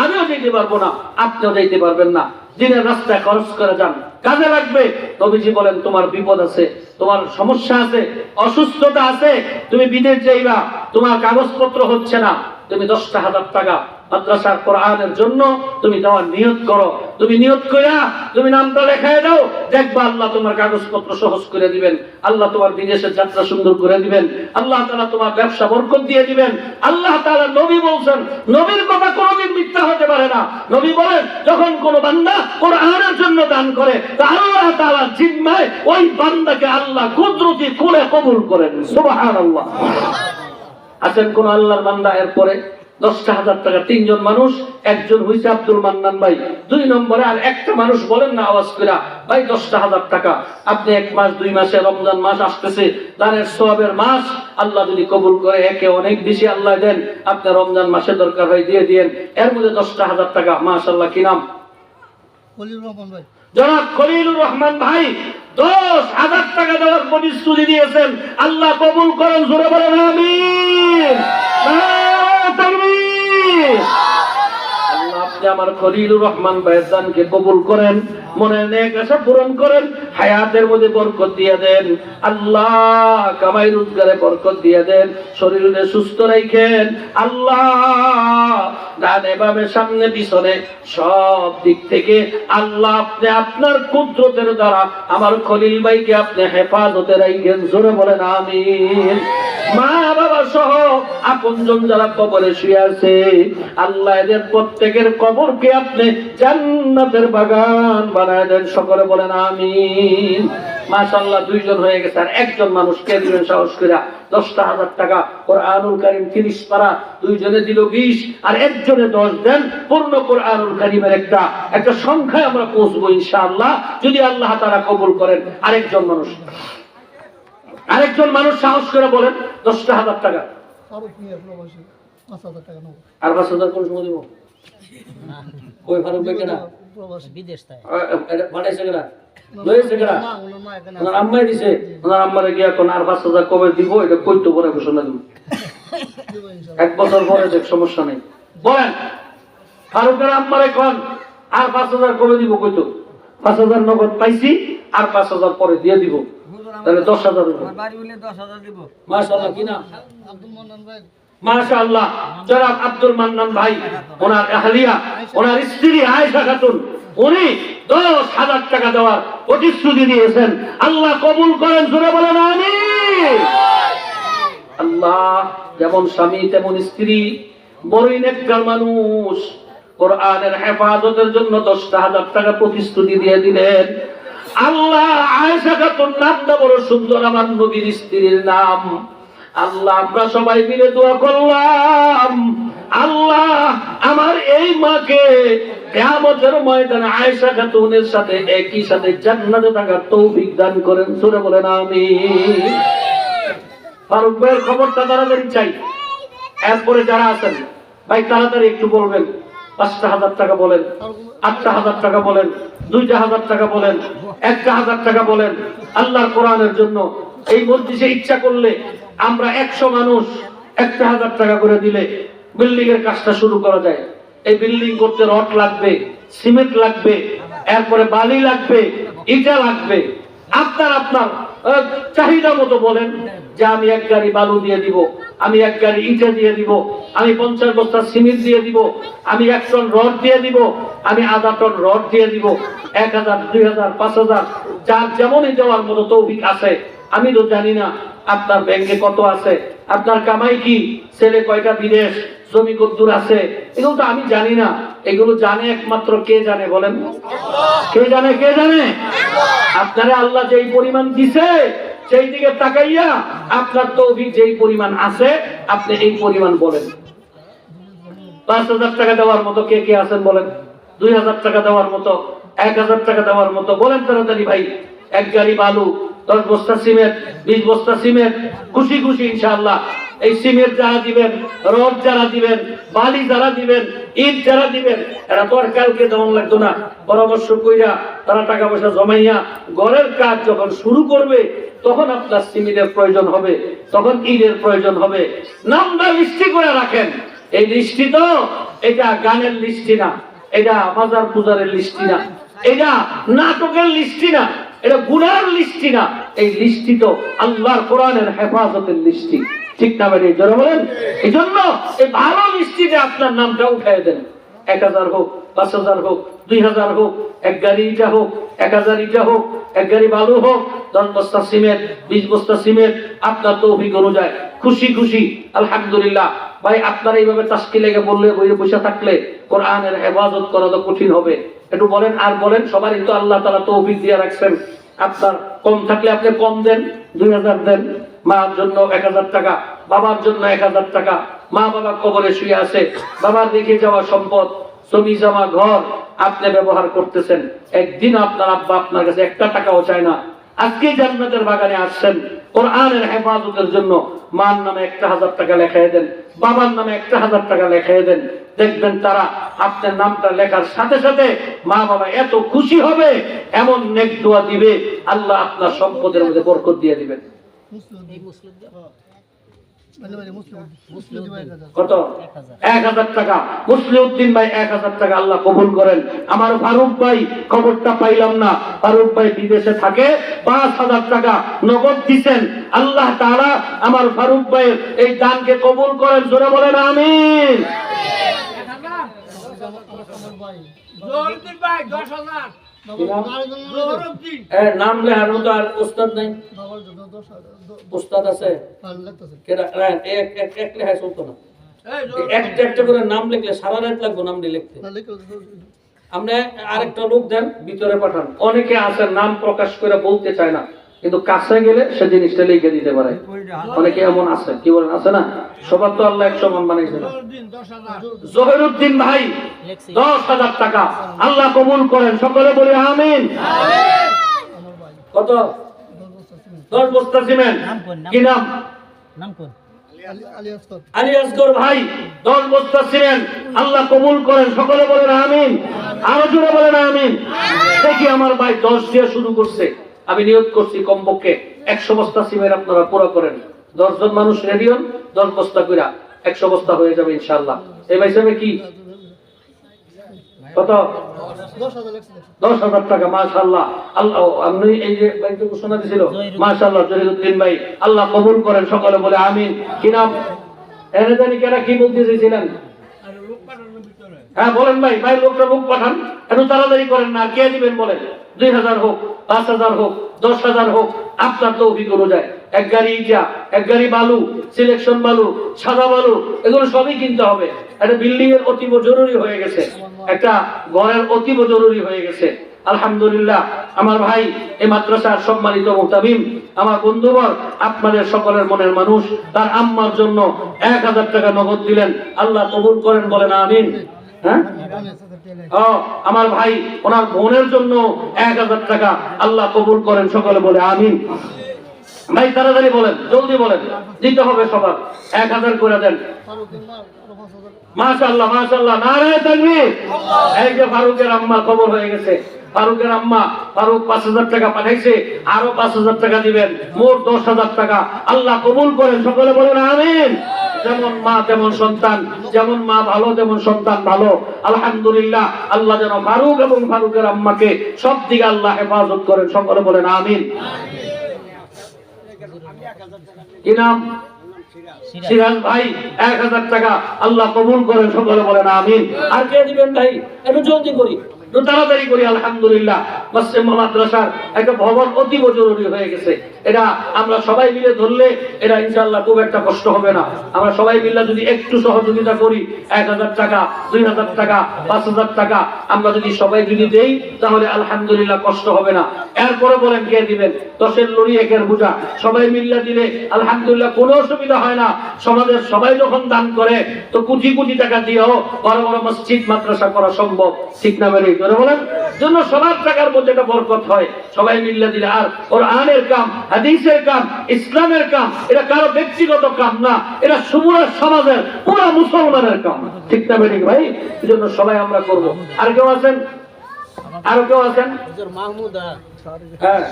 S1: আমিও যাইতে পারবো না, আপনিও যাইতে পারবেন না। দিনের রাস্তায় খরচ করে যান, কাজে লাগবে। নবীজি বলেন তোমার বিপদ আছে, তোমার সমস্যা আছে, অসুস্থতা আছে, তুমি বিদেশ যাইবা, তোমার কাগজপত্র হচ্ছে না, তুমি 10,000 টাকা মাদ্রাসার কোরআনের জন্য তুমি দেওয়ার নিয়ত করো। তুমি নিয়ত কইরা তুমি নামটা লেখায় দাও, দেখবা আল্লাহ তোমার কাগজপত্র সহজ করে দিবেন, আল্লাহ তোমার বিদেশের যাত্রা সুন্দর করে দিবেন, আল্লাহ তাআলা তোমার ব্যবসা বরকত দিয়ে দিবেন। আল্লাহ তাআলা নবী বলছেন, নবীর কথা কোনোদিন মিথ্যা হতে পারে না। নবী বলেন, যখন কোন বান্দা কোরআনের জন্য দান করে তা আল্লাহ তাআলা জিম্মায় ওই বান্দাকে আল্লাহ কুদরতি কোলে কবুল করেন। সুবহানাল্লাহ। আছেন কোন আল্লাহর বান্দা এরপরে 10,000 টাকা, 3 জন মানুষ, একজন হইছে আব্দুল মান্নান ভাই, 2 নম্বরে আর একটা মানুষ বলেন না আওয়াজ করে, ভাই 10,000 টাকা আপনি 1 মাস 2 মাসে, রমজান মাস আসতেছে, দানের সওয়াবের মাস, আল্লাহ যদি কবুল করে, একে অনেক বেশি আল্লাহ দেন, আপনি রমজান মাসে দরকার হয় দিয়ে দিয়েন, এর মধ্যে 10,000 টাকা। মাশাআল্লাহ, কি নাম?
S2: খলিলুর রহমান ভাই।
S1: জনাব খলিলুর রহমান ভাই 10,000 টাকা দেওয়ার প্রতিশ্রুতি দিয়েছেন। আল্লাহ কবুল করেন, জোরে বলেন আমিন। আল্লাহ আপনি আমার খলিলুর রহমান ভাইয়ের দানকে কবুল করেন, মনের নেক আশা পূরণ করেন, হায়াতের মধ্যে বরকত দিয়ে দেন আল্লাহ, কামাই রোজগারে বরকত দিয়ে দেন, শরীরে সুস্থ রাখেন আল্লাহ, ডানে বামে সামনে পিছনে সব দিক থেকে আল্লাহ আপনি আপনার কুদরতের দ্বারা আমার খলিল ভাইকে আপনি হেফাজতে রাখেন, জোরে বলেন আমিন। মা বাবা সহ আপনজন যারা কবরে শুয়ে আছে আল্লাহ এদের প্রত্যেকের কবরকে আপনি জান্নাতের বাগান বানায় দেন, সকলে বলেন আমিন। মাশাআল্লাহ, 2 জন হয়ে গেছে, আর একজন মানুষ কে দিবেন সাহস করে? 10,000 টাকা, কোরআনুল কারীম 30 পারা, 2 জনে দিল 20 আর একজনে 10 দেন, পূর্ণ কোরআনুল কারীমের একটা সংখ্যায় আমরা পৌঁছবো ইনশাআল্লাহ, যদি আল্লাহ তাআলা কবুল করেন। আরেকজন মানুষ সাহস করে বলেন 10,000 টাকা। আর 5,000 কোন সময় দিব? কই ফারুক ভাই কেনা
S2: বিদেশ তাই
S1: এটা পাঠাইছে কেনা, লইছে কেনা, ওনার আম্মাই দিছে, ওনার আম্মারে গিয়া কোন আর 5,000 কবে দিব, এটা কইতো পরে ঘোষণা দিব, 1 বছর পরে দেখ, সমস্যা নেই। বলেন ফারুকের আম্মারে কোন আর 5,000 কবে দিব, কইতো 5,000 নগদ পাইছি, আর 5,000 পরে দিয়ে দিব, তাহলে 10,000 দিব। মাশাআল্লাহ, কি নাম?
S2: আব্দুল মান্নান ভাই।
S1: মাশাআল্লাহ, জনাব আব্দুল মান্নান ভাই, ওনার আহলিয়া, ওনার স্ত্রী আয়েশা খাতুন, উনি 10,000 টাকা দেওয়ার প্রতিশ্রুতি দিয়েছেন। আল্লাহ কবুল করেন, জোরে বলেন আমিন। আল্লাহ যেমন স্বামী তেমন স্ত্রী, বড়ই নেককার মানুষ, কোরআনের হেফাজতের জন্য 10,000 টাকা প্রতিশ্রুতি দিয়ে দিলেন। আল্লাহ আয়েশা খাতুন নামটা বড় সুন্দর, আমার নবীর স্ত্রীর নাম। আল্লাহ আমরা সবাই মিলে দোয়া করলাম, আল্লাহ আমার এই মাকে কিয়ামতের ময়দানে আয়েশা খাতুনের সাথে একই সাথে জান্নাতে থাকার তৌফিক দান করেন, সূরা বলেন আমিন। ফারুক ভাইয়ের খবরটা তাড়াতাড়ি চাই, এরপরে যারা আছেন ভাই তাড়াতাড়ি একটু বলবেন। 5,000 টাকা বলেন, 8,000 টাকা বলেন, 2,000 টাকা বলেন, 1,000 টাকা বলেন। আল্লাহর কোরআনের জন্য এই মসজিদে ইচ্ছা করলে আমরা 100 মানুষ 1,000 টাকা করে দিলে বিল্ডিং এর কাজটা শুরু করা যায়। এই বিল্ডিং করতে রড লাগবে, সিমেন্ট লাগবে, এরপরে বালি লাগবে, ইটা লাগবে। আপনার চাহিদা মতো বলেন যে আমি 1 গাড়ি বালু দিয়ে দিব, আমি 1 গাড়ি ইটা দিয়ে দিব, আমি 50 বস্তা সিমেন্ট দিয়ে দিব, আমি 1 টন রড দিয়ে দিব, আমি আধা টন রড দিয়ে দিব। 1,000, 2,000, 5,000 যার যেমনই দেওয়ার মতো তৌফিক আছে। আমি তো জানি না আপনার ব্যাংকে কত আছে, আপনার কামাই কি, ছেলে কয়টা বিদেশ, জমি কদ্দুর আছে, এগুলো তো আমি জানি না। এগুলো জানে একমাত্র কে জানে বলেন? কে জানে? কে জানে? আপনারা আল্লাহ যেই পরিমাণ দিছে সেই দিকে তাকাইয়া আপনার তৌফিক যেই পরিমাণ আছে আপনি এই পরিমাণ বলেন। 5,000 টাকা দেওয়ার মতো কে কে আছেন বলেন? 2,000 টাকা দেওয়ার মতো, 1,000 টাকা দেওয়ার মতো বলেন তাড়াতাড়ি ভাই। 1 গাড়ি বালু, 10 বস্তা সিমেন্ট, 20 বস্তা সিমেন্ট, খুশি খুশি ইনশাআল্লাহ। এই সিমেন্ট যারা দিবেন, রড যারা দিবেন, বালি যারা দিবেন, ইট যারা দিবেন, এরা তো আর কালকে যেমন লাগতো না, পরামর্শ কইরা তারা টাকা পয়সা জমাইয়া ঘরের কাজ যখন শুরু করবে তখন আপনার সিমেন্টের প্রয়োজন হবে, তখন ইটের প্রয়োজন হবে। নামটা লিস্টি করে রাখেন। এই লিস্টি তো এটা গানের লিস্টি না, এটা মাজার পূজারের লিস্টি না, এটা নাটকের লিস্টি না, এটা গুনার লিস্টি না। এই লিস্টি তো আল্লাহর কোরআনের হেফাজতের লিস্টি। ঠিক না বেরিয়ে জোরে বলেন। এই জন্য এই ভালো মিষ্টিতে আপনার নামটা উঠাই দেন। 1000 হোক, 5000 হোক, 2000 হোক, এক গাড়ি ইটা হোক, 1000 ইটা হোক, এক গাড়ি বালু হোক, 10 বস্তা সিমেন্ট, 20 বস্তা সিমেন্ট, আপনার তৌফিক অনুযায়ী খুশি খুশি আলহামদুলিল্লাহ। ভাই আপনারা এইভাবে তাস্কি লেগে বললে বইয়ে বসে থাকলে কোরআনের হেফাজত করা তো কঠিন হবে। একটু বলেন আর বলেন, সবারই তো আল্লাহ তাআলা তৌফিক দিয়ে রাখছেন। আপনার কম থাকলে আপনি কম দেন, 2000 দেন, মার জন্য 1000 টাকা, বাবার জন্য 1000 টাকা। মা বাবা কবরে শুয়ে আছে, বাবার রেখে যাওয়া সম্পদ, জমি জমা ঘর আপনি ব্যবহার করতেছেন। একদিন আপনার আব্বা আপনার কাছে 1 টাকাও চায় না। আজকে জান্নাতের বাগানে আসছেন কোরআনের হেফাজতের জন্য, মার নামে 1000 টাকা লেখায় দেন, বাবার নামে 1000 টাকা লেখায় দেন। দেখবেন তারা আপনার নামটা লেখার সাথে সাথে মা বাবা এত খুশি হবে, এমন নেক দোয়া দিবে, আল্লাহ আপনার সম্পদের মধ্যে বরকত দিয়ে দিবেন। কত? 1000 টাকা। মুসলিউদ্দিন ভাই 1000 টাকা আল্লাহ কবুল করেন। আমার ফারুক ভাই খবরটা পাইলাম না, ফারুক ভাই বিদেশে থাকে, 5000 টাকা নগদ দিবেন। আল্লাহ তাআলা আমার ফারুক ভাইয়ের এই দানকে কবুল করেন, জোরে বলেন আমিন। নাম লেখানো তো আর উস্তাদ নাই, উস্তাদ আছে এক লেখায় চলতো না, একটা একটা করে নাম লিখলে সারা রাত লাগবে নামটি লিখতে। আপনি আরেকটা লোক দেন, ভিতরে পাঠান। অনেকে আছে নাম প্রকাশ করে বলতে চায় না, কিন্তু কাছে গেলে সে জিনিসটা লিখে দিতে পারে। অনেকে এমন আছে, কি বলেন, আছে না? সবার তো আল্লাহ এক সমান বানাইছে না। জহিরুদ্দিন ভাই 10,000 টাকা আল্লাহ কবুল করেন, সকলে বলি আমিন। কত? 10 বস্তা সিমেন্ট। কি নাম? আলী আসগর ভাই 10 বস্তা সিমেন্ট আল্লাহ কবুল করেন, সকলে বলেন আমিন। আরো জোরে বলেন আমিন। দেখি আমার ভাই 10 দিয়ে শুরু করছে, আমি নিয়ত করছি কমপক্ষে 100 বস্তা সিমেন্ট আপনারা পুরো করেন। 10 জন মানুষ রেডি হন, 10 বস্তা কইরা 100 বস্তা হয়ে যাবে ইনশাআল্লাহ। এই ভাই সাহেব কি কত? 10,000 টাকা। মাশাআল্লাহ, আল্লাহ আপনি এই যে ভাইকে ঘোষণা দিছিল, মাশাআল্লাহ জহিরুদ্দিন ভাই আল্লাহ কবুল করেন, সকলে বলে আমিন। কি নাম? এনে জানি কেন কি বলতে চাইছিলেন? হ্যাঁ বলেন ভাই, ভাই লোকটা মুখ পাঠান, এত তাড়াতাড়ি করেন না। কে দিবেন বলেন? 2000 হোক, 5000 হোক, 10,000 হোক, আপনার তৌফিক অনুযায়ী। এক গাড়ি ইটা, এক গাড়ি বালু, সিলেকশন বালু, সাদা বালু, এগুলো সবই কিনতে হবে। একটা বিল্ডিং এর অতীব জরুরি হয়ে গেছে, একটা ঘরের অতীব জরুরি হয়ে গেছে। আলহামদুলিল্লাহ আমার ভাই এই মাদ্রাসার সম্মানিত মুহতামিম, আমার বন্ধুবর, আপনাদের সকলের মনের মানুষ, তার আম্মার জন্য 1000 টাকা নগদ দিলেন, আল্লাহ কবুল করেন, বলেন আমিন। হ্যাঁ, আমার ভাই ওনার বোনের জন্য 1000 টাকা আল্লাহ কবুল করেন, সকলে বলে আমিন। ভাই তাড়াতাড়ি বলেন, জলদি বলেন, দিতে হবে সবার। 1000 করে দেন। মাশাআল্লাহ মাশাআল্লাহ, নারায়ে তাকবীর। এই যে ফারুকের আম্মা খবর হয়ে গেছে, ফারুকের আম্মা, ফারুক 5000 টাকা পাঠাইছে, আরো 5000 টাকা দিবেন, মোট 10,000 টাকা আল্লাহ কবুল করেন, সকলে বলেন আমিন। যেমন মা তেমন সন্তান, যেমন মা ভালো তেমন সন্তান ভালো। আলহামদুলিল্লাহ, আল্লাহ যেন ফারুক এবং ফারুকের আম্মাকে সব দিকে আল্লাহ হেফাজত করেন, সকলে বলেন আমিন। কি নাম? সিরাজ ভাই 1000 টাকা আল্লাহ কবুল করেন, সকলে বলেন আমিন। আর কে দিবেন ভাই? একটু জলদি করি, তাড়াতাড়ি করি। আলহামদুলিল্লাহ মুসলিম মাদ্রাসার একটা ভবন অতীব জরুরি হয়ে গেছে। এটা আমরা সবাই মিলে ধরলে এটা ইনশাআল্লাহ খুব একটা কষ্ট হবে না। আমরা সবাই মিলে যদি একটু সহযোগিতা করি, 1000 টাকা, 2000 টাকা, 5000 টাকা আমরা যদি সবাই যদি দেই, তাহলে আলহামদুলিল্লাহ কষ্ট হবে না। এরপরে বলেন কে দিবেন? 10-এর লড়ি 1-এর বোঝা, সবাই মিলে দিলে আলহামদুলিল্লাহ কোনো অসুবিধা হয় না। সমাজের সবাই যখন দান করে তো কোটি কোটি টাকা দিয়েও বড় বড় মসজিদ মাদ্রাসা করা সম্ভব, ঠিক না? বেরিয়ে বলেন, জন্য সবার টাকার মধ্যে একটা বরকত হয় সবাই মিলে দিলে। আর কোরআনের কাম, হাদিসের কাম, ইসলামের কাম, এটা কারো ব্যক্তিগত কাম না, এটা পুরো সমাজের, পুরো মুসলমানের কাম, ঠিক না বেরিক ভাই? এই জন্য সবাই আমরা করব। আর কেউ আছেন? আর কেউ আছেন? মাহমুদা,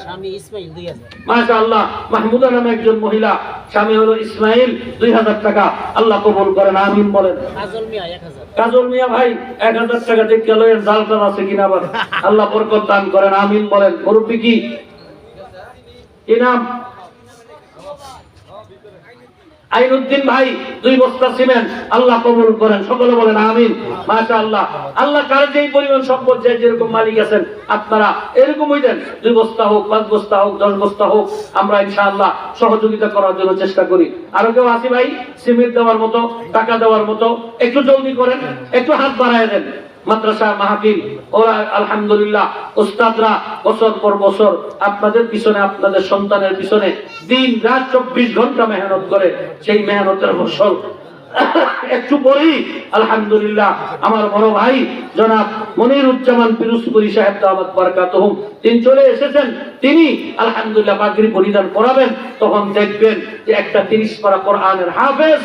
S1: স্বামী ইসমাইল 2000। মাশাআল্লাহ, মাহমুদা নামে একজন মহিলা, স্বামী হলো ইসমাইল, 2000 টাকা আল্লাহ কবুল করেন, আমিন বলেন। কাজল মিয়া 1000। কাজল মিয়া ভাই 1000 টাকা দেখে লয়ের জালটা আছে কিনা আবার, আল্লাহ বরকত দান করেন, আমিন বলেন। মুরব্বি কি নাম? আইনুদ্দিন ভাই 2 বস্তা সিমেন্ট, আল্লাহ কবুল করেন, সকলে বলেন আমিন। মাশাআল্লাহ, আল্লাহ কার যেই পরিমাণ সম্পদ, যে যেরকম মালিক আছেন আপনারা এরকমই দেন, 2 বস্তা হোক, 5 বস্তা হোক, 10 বস্তা হোক, আমরা ইনশাআল্লাহ সহযোগিতা করার জন্য চেষ্টা করি। আরো কেউ আসি ভাই সিমেন্ট দেওয়ার মতো, টাকা দেওয়ার মতো? একটু জলদি করেন, একটু হাত বাড়ায় দেন। মাদ্রাসা মাহফিল ওরা আলহামদুলিল্লাহ উস্তাদরা বছর পর বছর আপনাদের পিছনে, আপনাদের সন্তানের পিছনে দিন রাত 24 ঘন্টা মেহনত করে, সেই মেহনতের ফসল একটু পরেই আলহামদুলিল্লাহ আমার বড় ভাই জনাব মনিরুজ্জামান পিরোজপুরি সাহেব দাওয়াত বারাকাতুহুম তিনি চলে এসেছেন। তিনি আলহামদুলিল্লাহ পাগড়ি পরিধান করাবেন, তখন দেখবেন যে একটা 30 পারা কোরআনের হাফেজ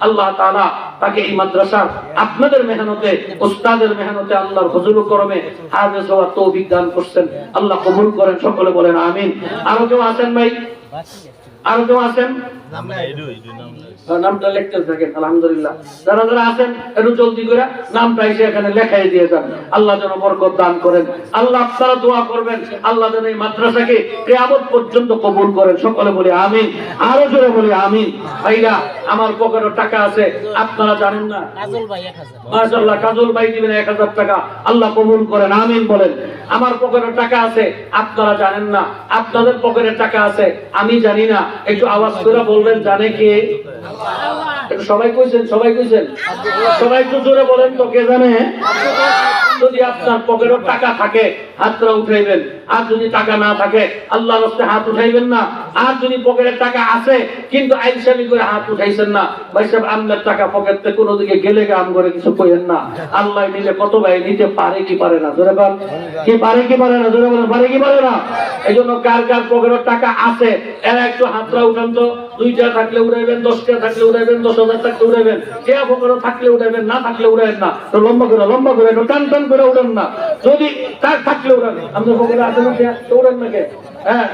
S1: আল্লাহ তাআলা তাকে এই মাদ্রাসা আপনাদের মেহনতে, উস্তাদের মেহনতে, আল্লাহর ফজল করমে হাফেজ হওয়ার তৌফিক দান করছেন। আল্লাহ কবুল করেন, সকলে বলেন আমিন। আরো কেউ আছেন ভাই? আরো কেউ আছেন? নামটা লিখতে থাকেন। আলহামদুলিল্লাহ, যারা যারা আছেন একটু জলদি করে নামটা এসে এখানে লেখাই দিয়ে যান। আল্লাহ যেন বরকত দান করেন। আল্লাহ আপনারা দোয়া করবেন, আল্লাহ যেন এই মাদ্রাসাকে কিয়ামত পর্যন্ত কবুল করেন, সকলে বলি আমিন। আরো জোরে বলি আমিন। ভাইরা, আমার পকেটে টাকা আছে, আপনারা জানেন না?
S2: কাজল ভাই 1000,
S1: মাশাআল্লাহ, কাজল ভাই দিবেন 1000 টাকা, আল্লাহ কবুল করেন, আমিন বলেন। আমার পকেটে টাকা আছে, আপনারা জানেন না? আপনাদের পকেটে টাকা আছে, আমি জানি না। একটু আওয়াজ করে বলবেন, জানে কে? একটু সবাই কইছেন, সবাই কইছেন, সবাই একটু জোরে বলেন তো, কে জানে? যদি আপনার পকেটে টাকা থাকে হাতটা উঠাইবেন, আর যদি টাকা না থাকে আল্লাহর রাস্তায় হাত উঠাইবেন না। আর যদি পকেটে টাকা আছে কিন্তু আইনসামি করে হাত উঠাইছেন না, ভাই সাহেব আপনার টাকা পকেট থেকে কোনো দিকে গেলে গাম করে কিছু কইেন না। আল্লাহ নিলে কত ভাই নিতে পারে কি পারে না? জোরে বল, কি পারে কি পারে না? জোরে বলেন, পারে কি পারে না? এই জন্য কার কার পকেটে টাকা আছে এরা একটু হাতটা উঠান তো। 2টা থাকলে উড়াইবেন, 10টা থাকলে উড়াইবেন, 10,000 থাকলে উড়াইবেন, যে পকেটে থাকলে উড়াইবেন, না থাকলে উড়াইবেন না। তো লম্বা করে টান টান করে উড়ান না। যদি তার থাকলে উড়ান, আমাদের পকেটে আছে না, তো উড়ান না কে? হ্যাঁ,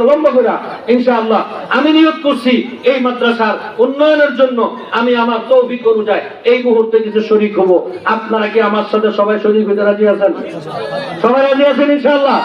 S1: লম্বা করে ইনশাআল্লাহ আমি নিয়ত করছি এই মাদ্রাসার উন্নয়নের জন্য আমি আমার তৌফিক অনুযায়ী এই মুহূর্তে কিছু শরীক হব। আপনারা কি আমার সাথে সবাই শরীক হতে রাজি আছেন? সবাই রাজি আছেন ইনশাআল্লাহ?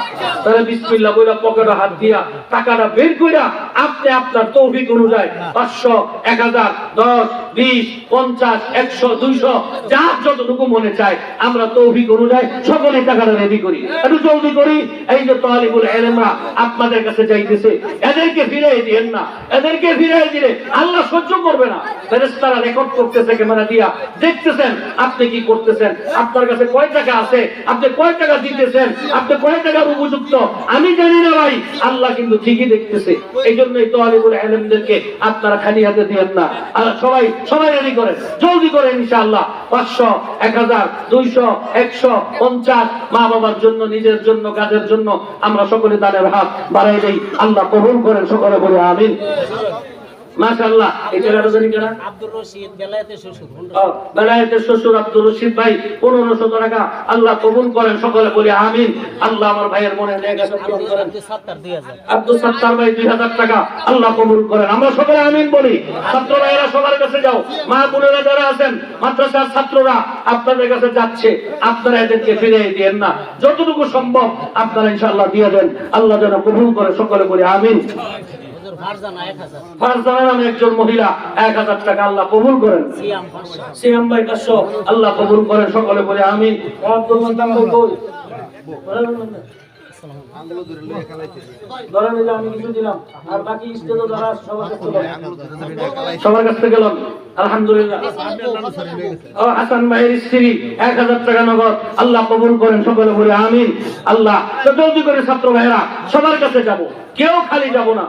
S1: তাহলে বিসমিল্লাহ বইলা পকেটে হাত দিয়া টাকাটা বের কইরা আপনি আপনার তৌফিক অনুযায়ী 500, 1000, 10, 20, 50, 100, 200 যার যতটুকু মনে চায় আমরা তৌফিক অনুযায়ী সকলে টাকাটা রেডি করি। একটু জলদি করি। এই যে তালিবুল ইলমরা আপনাদের কাছে যাইতেছে, এদেরকে ফিরিয়ে দিয়েন না। এদেরকে ফিরিয়ে দিলে আল্লাহ সহ্য করবে না। ফেরেশতারা রেকর্ড করতেছে, ক্যামেরা দিয়া দেখতেছেন আপনি কি করতেছেন, আপনার কাছে কয় টাকা আছে, আপনি কয় টাকা দিতেছেন, আপনি কয় টাকার উপযুক্ত আমি জানি না ভাই, আল্লাহ কিন্তু ঠিকই দেখতেছে। এই জন্যই তালিবুল ইলমদেরকে আপনারা খালি হাতে দিয়েন না। আর সবাই রেডি করেন, জলদি করেন ইনশাআল্লাহ। 500, 1000, 200, 100, 50 মা বাবার জন্য, নিজের জন্য, কাজের জন্য আমরা সকলে দানের হাত বাড়াই দেই। আল্লাহ কবুল করেন, সকলে বলে আমিন। মাশাআল্লাহ। এই জায়গাটা জানি কেনা
S2: আব্দুর রশিদ বেলায়েতের শ্বশুর,
S1: বেলায়েতের শ্বশুর আব্দুর রশিদ ভাই 1500 টাকা, আল্লাহ কবুল করেন, সকলে বলে আমিন। আল্লাহ আমার ভাইয়ের মনে লেগেছে পূরণ করেন। আব্দুল সাত্তার ভাই 2000 টাকা, আল্লাহ কবুল করেন, আমরা সকলে আমিন বলি। ছাত্র ভাইরা সবার কাছে যাও, মা বোনেরা যারা আছেন মাদ্রাসার ছাত্ররা আপনাদের কাছে যাচ্ছে, আপনারা এদেরকে ফিরিয়ে দিয়েন না। যতটুকু সম্ভব আপনারা ইনশাআল্লাহ দিয়ে দেন, আল্লাহ যেন কবুল করে, সকলে বলে আমিন। ফারজানা নামে একজন মহিলা 1000 টাকা, আল্লাহ কবুল করেন। সিয়াম ভাই 500, আল্লাহ কবুল করেন, সকলে বলে আমিন। আব্দুল মান্নান ভাই কই? আমি কিছু দিলাম, আর বাকি স্টেজে যারা সবার কাছ থেকে গেলাম আলহামদুলিল্লাহ। হাসান ভাইয়ের স্ত্রী 1000 টাকা নগদ, আল্লাহ কবুল করেন, সকলে বলে আমিন। আল্লাহ জলদি করে ছাত্র ভাইরা সবার কাছে যাব, কেউ খালি যাব না।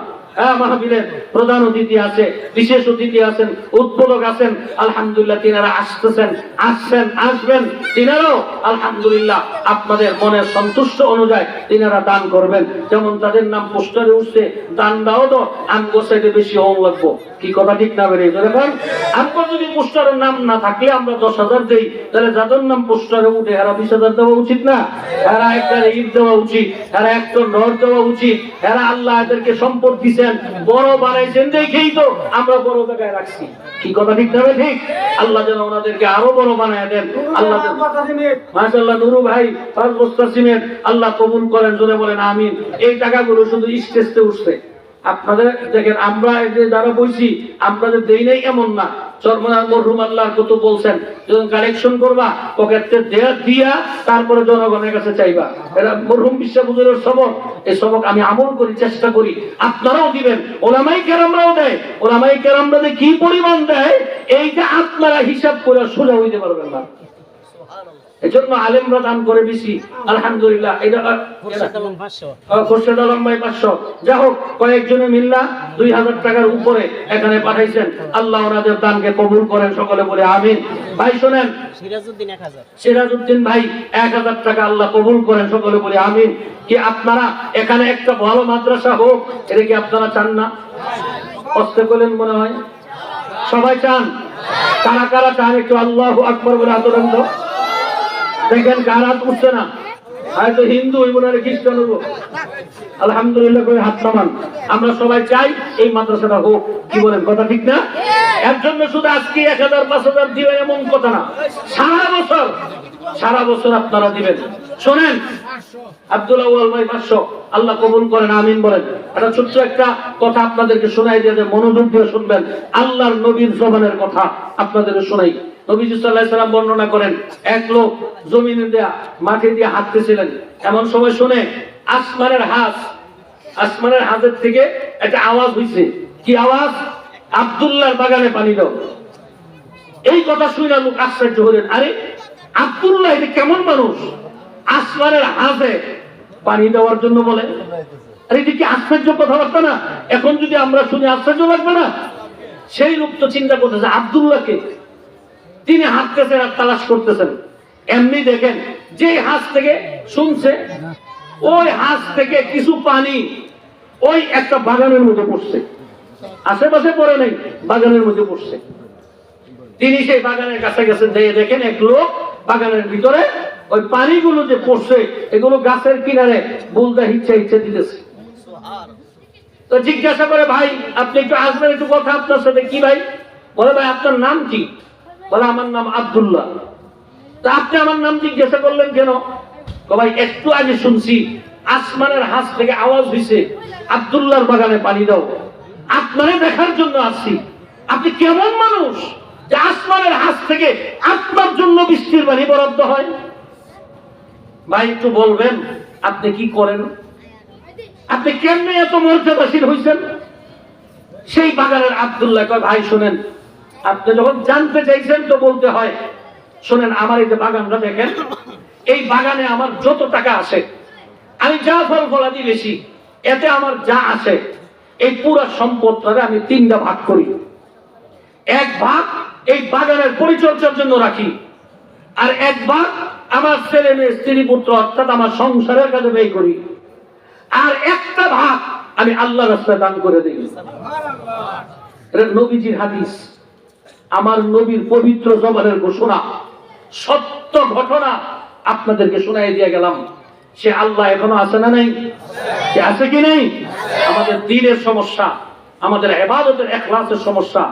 S1: মাহফিলের প্রধান অতিথি আছে, বিশেষ অতিথি আছেন, উদ্বোধক আছেন, আলহামদুলিল্লাহ তিনারা আসবেন। তিনারাও আলহামদুলিল্লাহ আপনাদের মনের সন্তুষ্ট অনুযায়ী তিনারা দান করবেন। যেমন তাদের নাম পোস্টারে উঠছে, দানটাও তো আমগো সাইডে বেশি হন লাগবো। কি কথা ঠিক না বেরিয়ে দেখেন? আমগো যদি পোস্টারের নাম না থাকলে আমরা 10,000 দেই, তাহলে যাদের নাম পোস্টারে উঠে এরা 20,000 দেওয়া উচিত না? এরা একটা ঈদ দেওয়া উচিত, এরা একটা নর দেওয়া উচিত। এরা আল্লাহ এদেরকে সম্পদ দিছে, বড় বানাইছেন দেখেই তো আমরা বড় জায়গায় রাখছি। কি কথা ঠিক না? ঠিক। আল্লাহ যেন ওনাদেরকে আরো বড় বানায় দেন। আল্লাহ মাশাআল্লাহ নুরু ভাই 5 বস্তা সিমেন্ট, আল্লাহ কবুল করেন, জোরে বলেন আমিন। এই টাকাগুলো শুধু স্টেজে উঠছে, আপনাদের দেখেন, আমরা এই যে যারা বইছি আপনাদের দেই নাই এমন না। চরমনার মরহুম আল্লাহর কত বলছেন, যখন কালেকশন করবা পকেটে দিয়া তারপরে জনগণের কাছে চাইবা। এটা মরহুম বিশ্বাস হুজুরের সবক। এই সবক আমি আমল করি, চেষ্টা করি, আপনারাও দিবেন। ওলামাই কেরামরাও দেয়, ওলামাই কেরামরা যে কি পরিমাণ দেয় এইটা আপনারা হিসাব করে সোজা হইতে পারবেন না। এই জন্য আলেমরা দান করে বেশি, আলহামদুলিল্লাহ। এটা খোরশেদ আলম ভাই 500, যা হোক কয়েকজনে মিল্লা 2000 টাকার উপরে এখানে পাঠাইছেন। আল্লাহ ওনাদের দানকে কবুল করেন, সকলে বলে আমিন। ভাই শোনেন, সিরাজউদ্দিন ভাই 1000 টাকা আল্লাহ কবুল করেন, সকলে বলে আমিন। কি আপনারা এখানে একটা ভালো মাদ্রাসা হোক, এটা কি আপনারা চান না? কষ্ট করলেন মনে হয়, সবাই চান। কারা কারা চান একটু আল্লাহু আকবার বলে হাত তোলেন তো। দেখেন কার হাত উঠছে না, হয়তো হিন্দু হইব না খ্রিস্টান হইব। আলহামদুলিল্লাহ করে হাত নামান। আমরা সবাই চাই এই মাদ্রাসাটা হোক, কি বলেন, কথা ঠিক না? এর জন্য শুধু আজকে 1000 5000 দিবেন এমন কথা না, সারা বছর আপনারা দিবেন। শোনেন, আব্দুল আউয়াল ভাই 500, আল্লাহ কবুল করেন, আমিন বলেন। এটা ছোট্ট একটা কথা আপনাদেরকে শোনাই দিয়ে, মনোযোগ দিয়ে শুনবেন। আল্লাহর নবীর জবানের কথা আপনাদেরকে শোনাই। নবীজি সাল্লাল্লাহু আলাইহি সাল্লাম বর্ণনা করেন, এক লোক জমিনে দেয়া মাটি দিয়ে হাঁটতেছিলেন। এমন সময় শুনে আসমানের হাতের থেকে একটা আওয়াজ হইছে। কি আওয়াজ? আব্দুল্লাহর বাগানে পানি দাও। এই কথা শুনে লোক আশ্চর্য হলেন, আরে আব্দুল্লাহ এটা কেমন মানুষ, আসমানের হাতে পানি দেওয়ার জন্য বলে? আরে এটা কি আশ্চর্য কথাবার্তা না? এখন যদি আমরা শুনি আশ্চর্য লাগবে না? সেই লোক তো চিন্তা করতেছে আব্দুল্লাহকে, তিনি হাঁটতেছেন আর তালাশ করতেছেন। এমনি দেখেন, যে হাঁস থেকে শুনছে ওই হাঁস থেকে কিছু পানি ওই একটা বাগানের মধ্যে পড়ছে, আশেপাশে পড়ে নেই, বাগানের মধ্যে পড়ছে। তিনি সেই বাগানের কাছে গেছেন, দেখেন এক লোক বাগানের ভিতরে ওই পানিগুলো যে পড়ছে এগুলো গাছের কিনারে বুলদা ইচ্ছা দিতেছে। তো জিজ্ঞাসা করে, ভাই আপনি একটু আসবেন, একটু কথা আপনার সাথে। কি ভাই? বলে, ভাই আপনার নাম কি? বলে, আমার নাম আব্দুল্লাহ। তা আপনি আমার নাম জিজ্ঞাসা করলেন কেন? ভাই একটু আগে শুনছি আসমানের হাঁস থেকে আওয়াজ হয়েছে আব্দুল্লাহর বাগানে পানি দাও, আপনারে দেখার জন্য আসছি। আপনি কেমন মানুষ যে আসমানের হাঁস থেকে আপনার জন্য বৃষ্টির পানি বরাদ্দ হয়? ভাই একটু বলবেন আপনি কি করেন, আপনি কেমনে এত মর্যাদাশীল হয়েছেন? সেই বাগানের আব্দুল্লাহ কয়, ভাই শোনেন, আপনি যখন জানতে চাইছেন তো বলতে হয়। শোনেন, আমার এই যে বাগানটা দেখেন, এই বাগানে আমার যত টাকা আসে, আমি যা ফল ফলাদি বেশি, এতে আমার যা আসে এই পুরো সম্পদটাকে আমি 3টা ভাগ করি। এক ভাগ এই বাগানের পরিচর্যার জন্য রাখি, আর এক ভাগ আমার ছেলে মেয়ে স্ত্রী পুত্র অর্থাৎ আমার সংসারের কাজে ব্যয় করি, আর একটা ভাগ আমি আল্লাহর রাস্তায় দান করে দিই। এটা নবীজির হাদিস, আমার নবীর পবিত্র জবানের ঘোষণা, সত্য ঘটনা আপনাদেরকে শোনাই দিয়ে গেলাম। সে আল্লাহ এখনো আছে না নাই? সে আছে কি নেই? আমাদের দ্বীনের সমস্যা, আমাদের ইবাদতের ইখলাসের সমস্যা।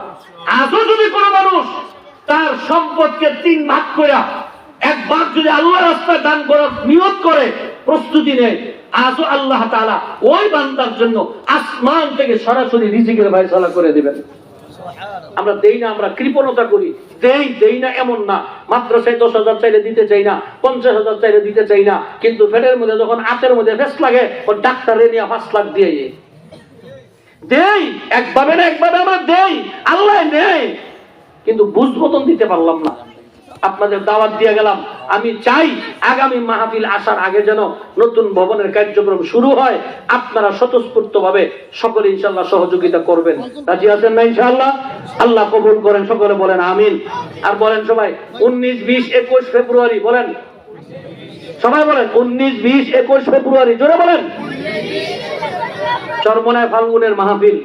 S1: আজও যদি কোনো মানুষ তার সম্পদকে 3 ভাগ করে এক ভাগ যদি আল্লাহর রাস্তায় দান করার নিয়ত করে, প্রস্তুতি নেয়, আজও আল্লাহ তাআলা ওই বান্দার জন্য আসমান থেকে সরাসরি রিজিকের ফয়সালা করে দিবেন। আমরা দেই না, আমরা কৃপণতা করি, দেই না এমন না। মাদ্রাসায় 10,000 চাইলে দিতে চাই না, 50,000 চাইলে দিতে চাই না, কিন্তু পেটের মধ্যে যখন আতের মধ্যে ফেস লাগে ও ডাক্তারে নিয়ে 5 লাখ দিয়ে দেই। একভাবে না একভাবে আমরা দেই, আল্লাহ নেই, কিন্তু বুঝ মতন দিতে পারলাম না। আপনাদের দাওয়াত দিয়ে গেলাম, আমি চাই আগামী মাহফিল আসার আগে যেন নতুন ভবনের কার্যক্রম শুরু হয়। আপনারা স্বতঃস্ফূর্ত ভাবে সকলে ইনশাআল্লাহ সহযোগিতা করবেন। রাজি আছেন না ইনশাআল্লাহ? আল্লাহ কবুল করেন, সকলে বলেন আমিন। আর বলেন সবাই 19, 20, 21 ফেব্রুয়ারি বলেন, সবাই বলেন 19, 20, 21 ফেব্রুয়ারি, জোরে বলেন। চরমনায় ফাল্গুনের মাহফিল।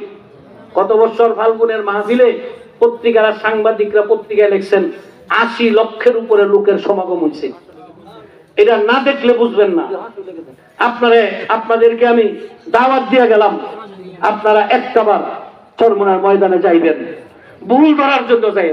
S1: কত বছর ফাল্গুনের মাহফিলে পত্রিকার সাংবাদিকরা পত্রিকায় লিখছেন 80 লক্ষের উপরে লোকের সমাগম হয়েছে। এটা না দেখলে বুঝবেন না। আপনাদেরকে আমি দাওয়াত দিয়ে গেলাম, আপনারা একটাবার চরমনার ময়দানে যাইবেন, ভুল ধরার জন্য যাই।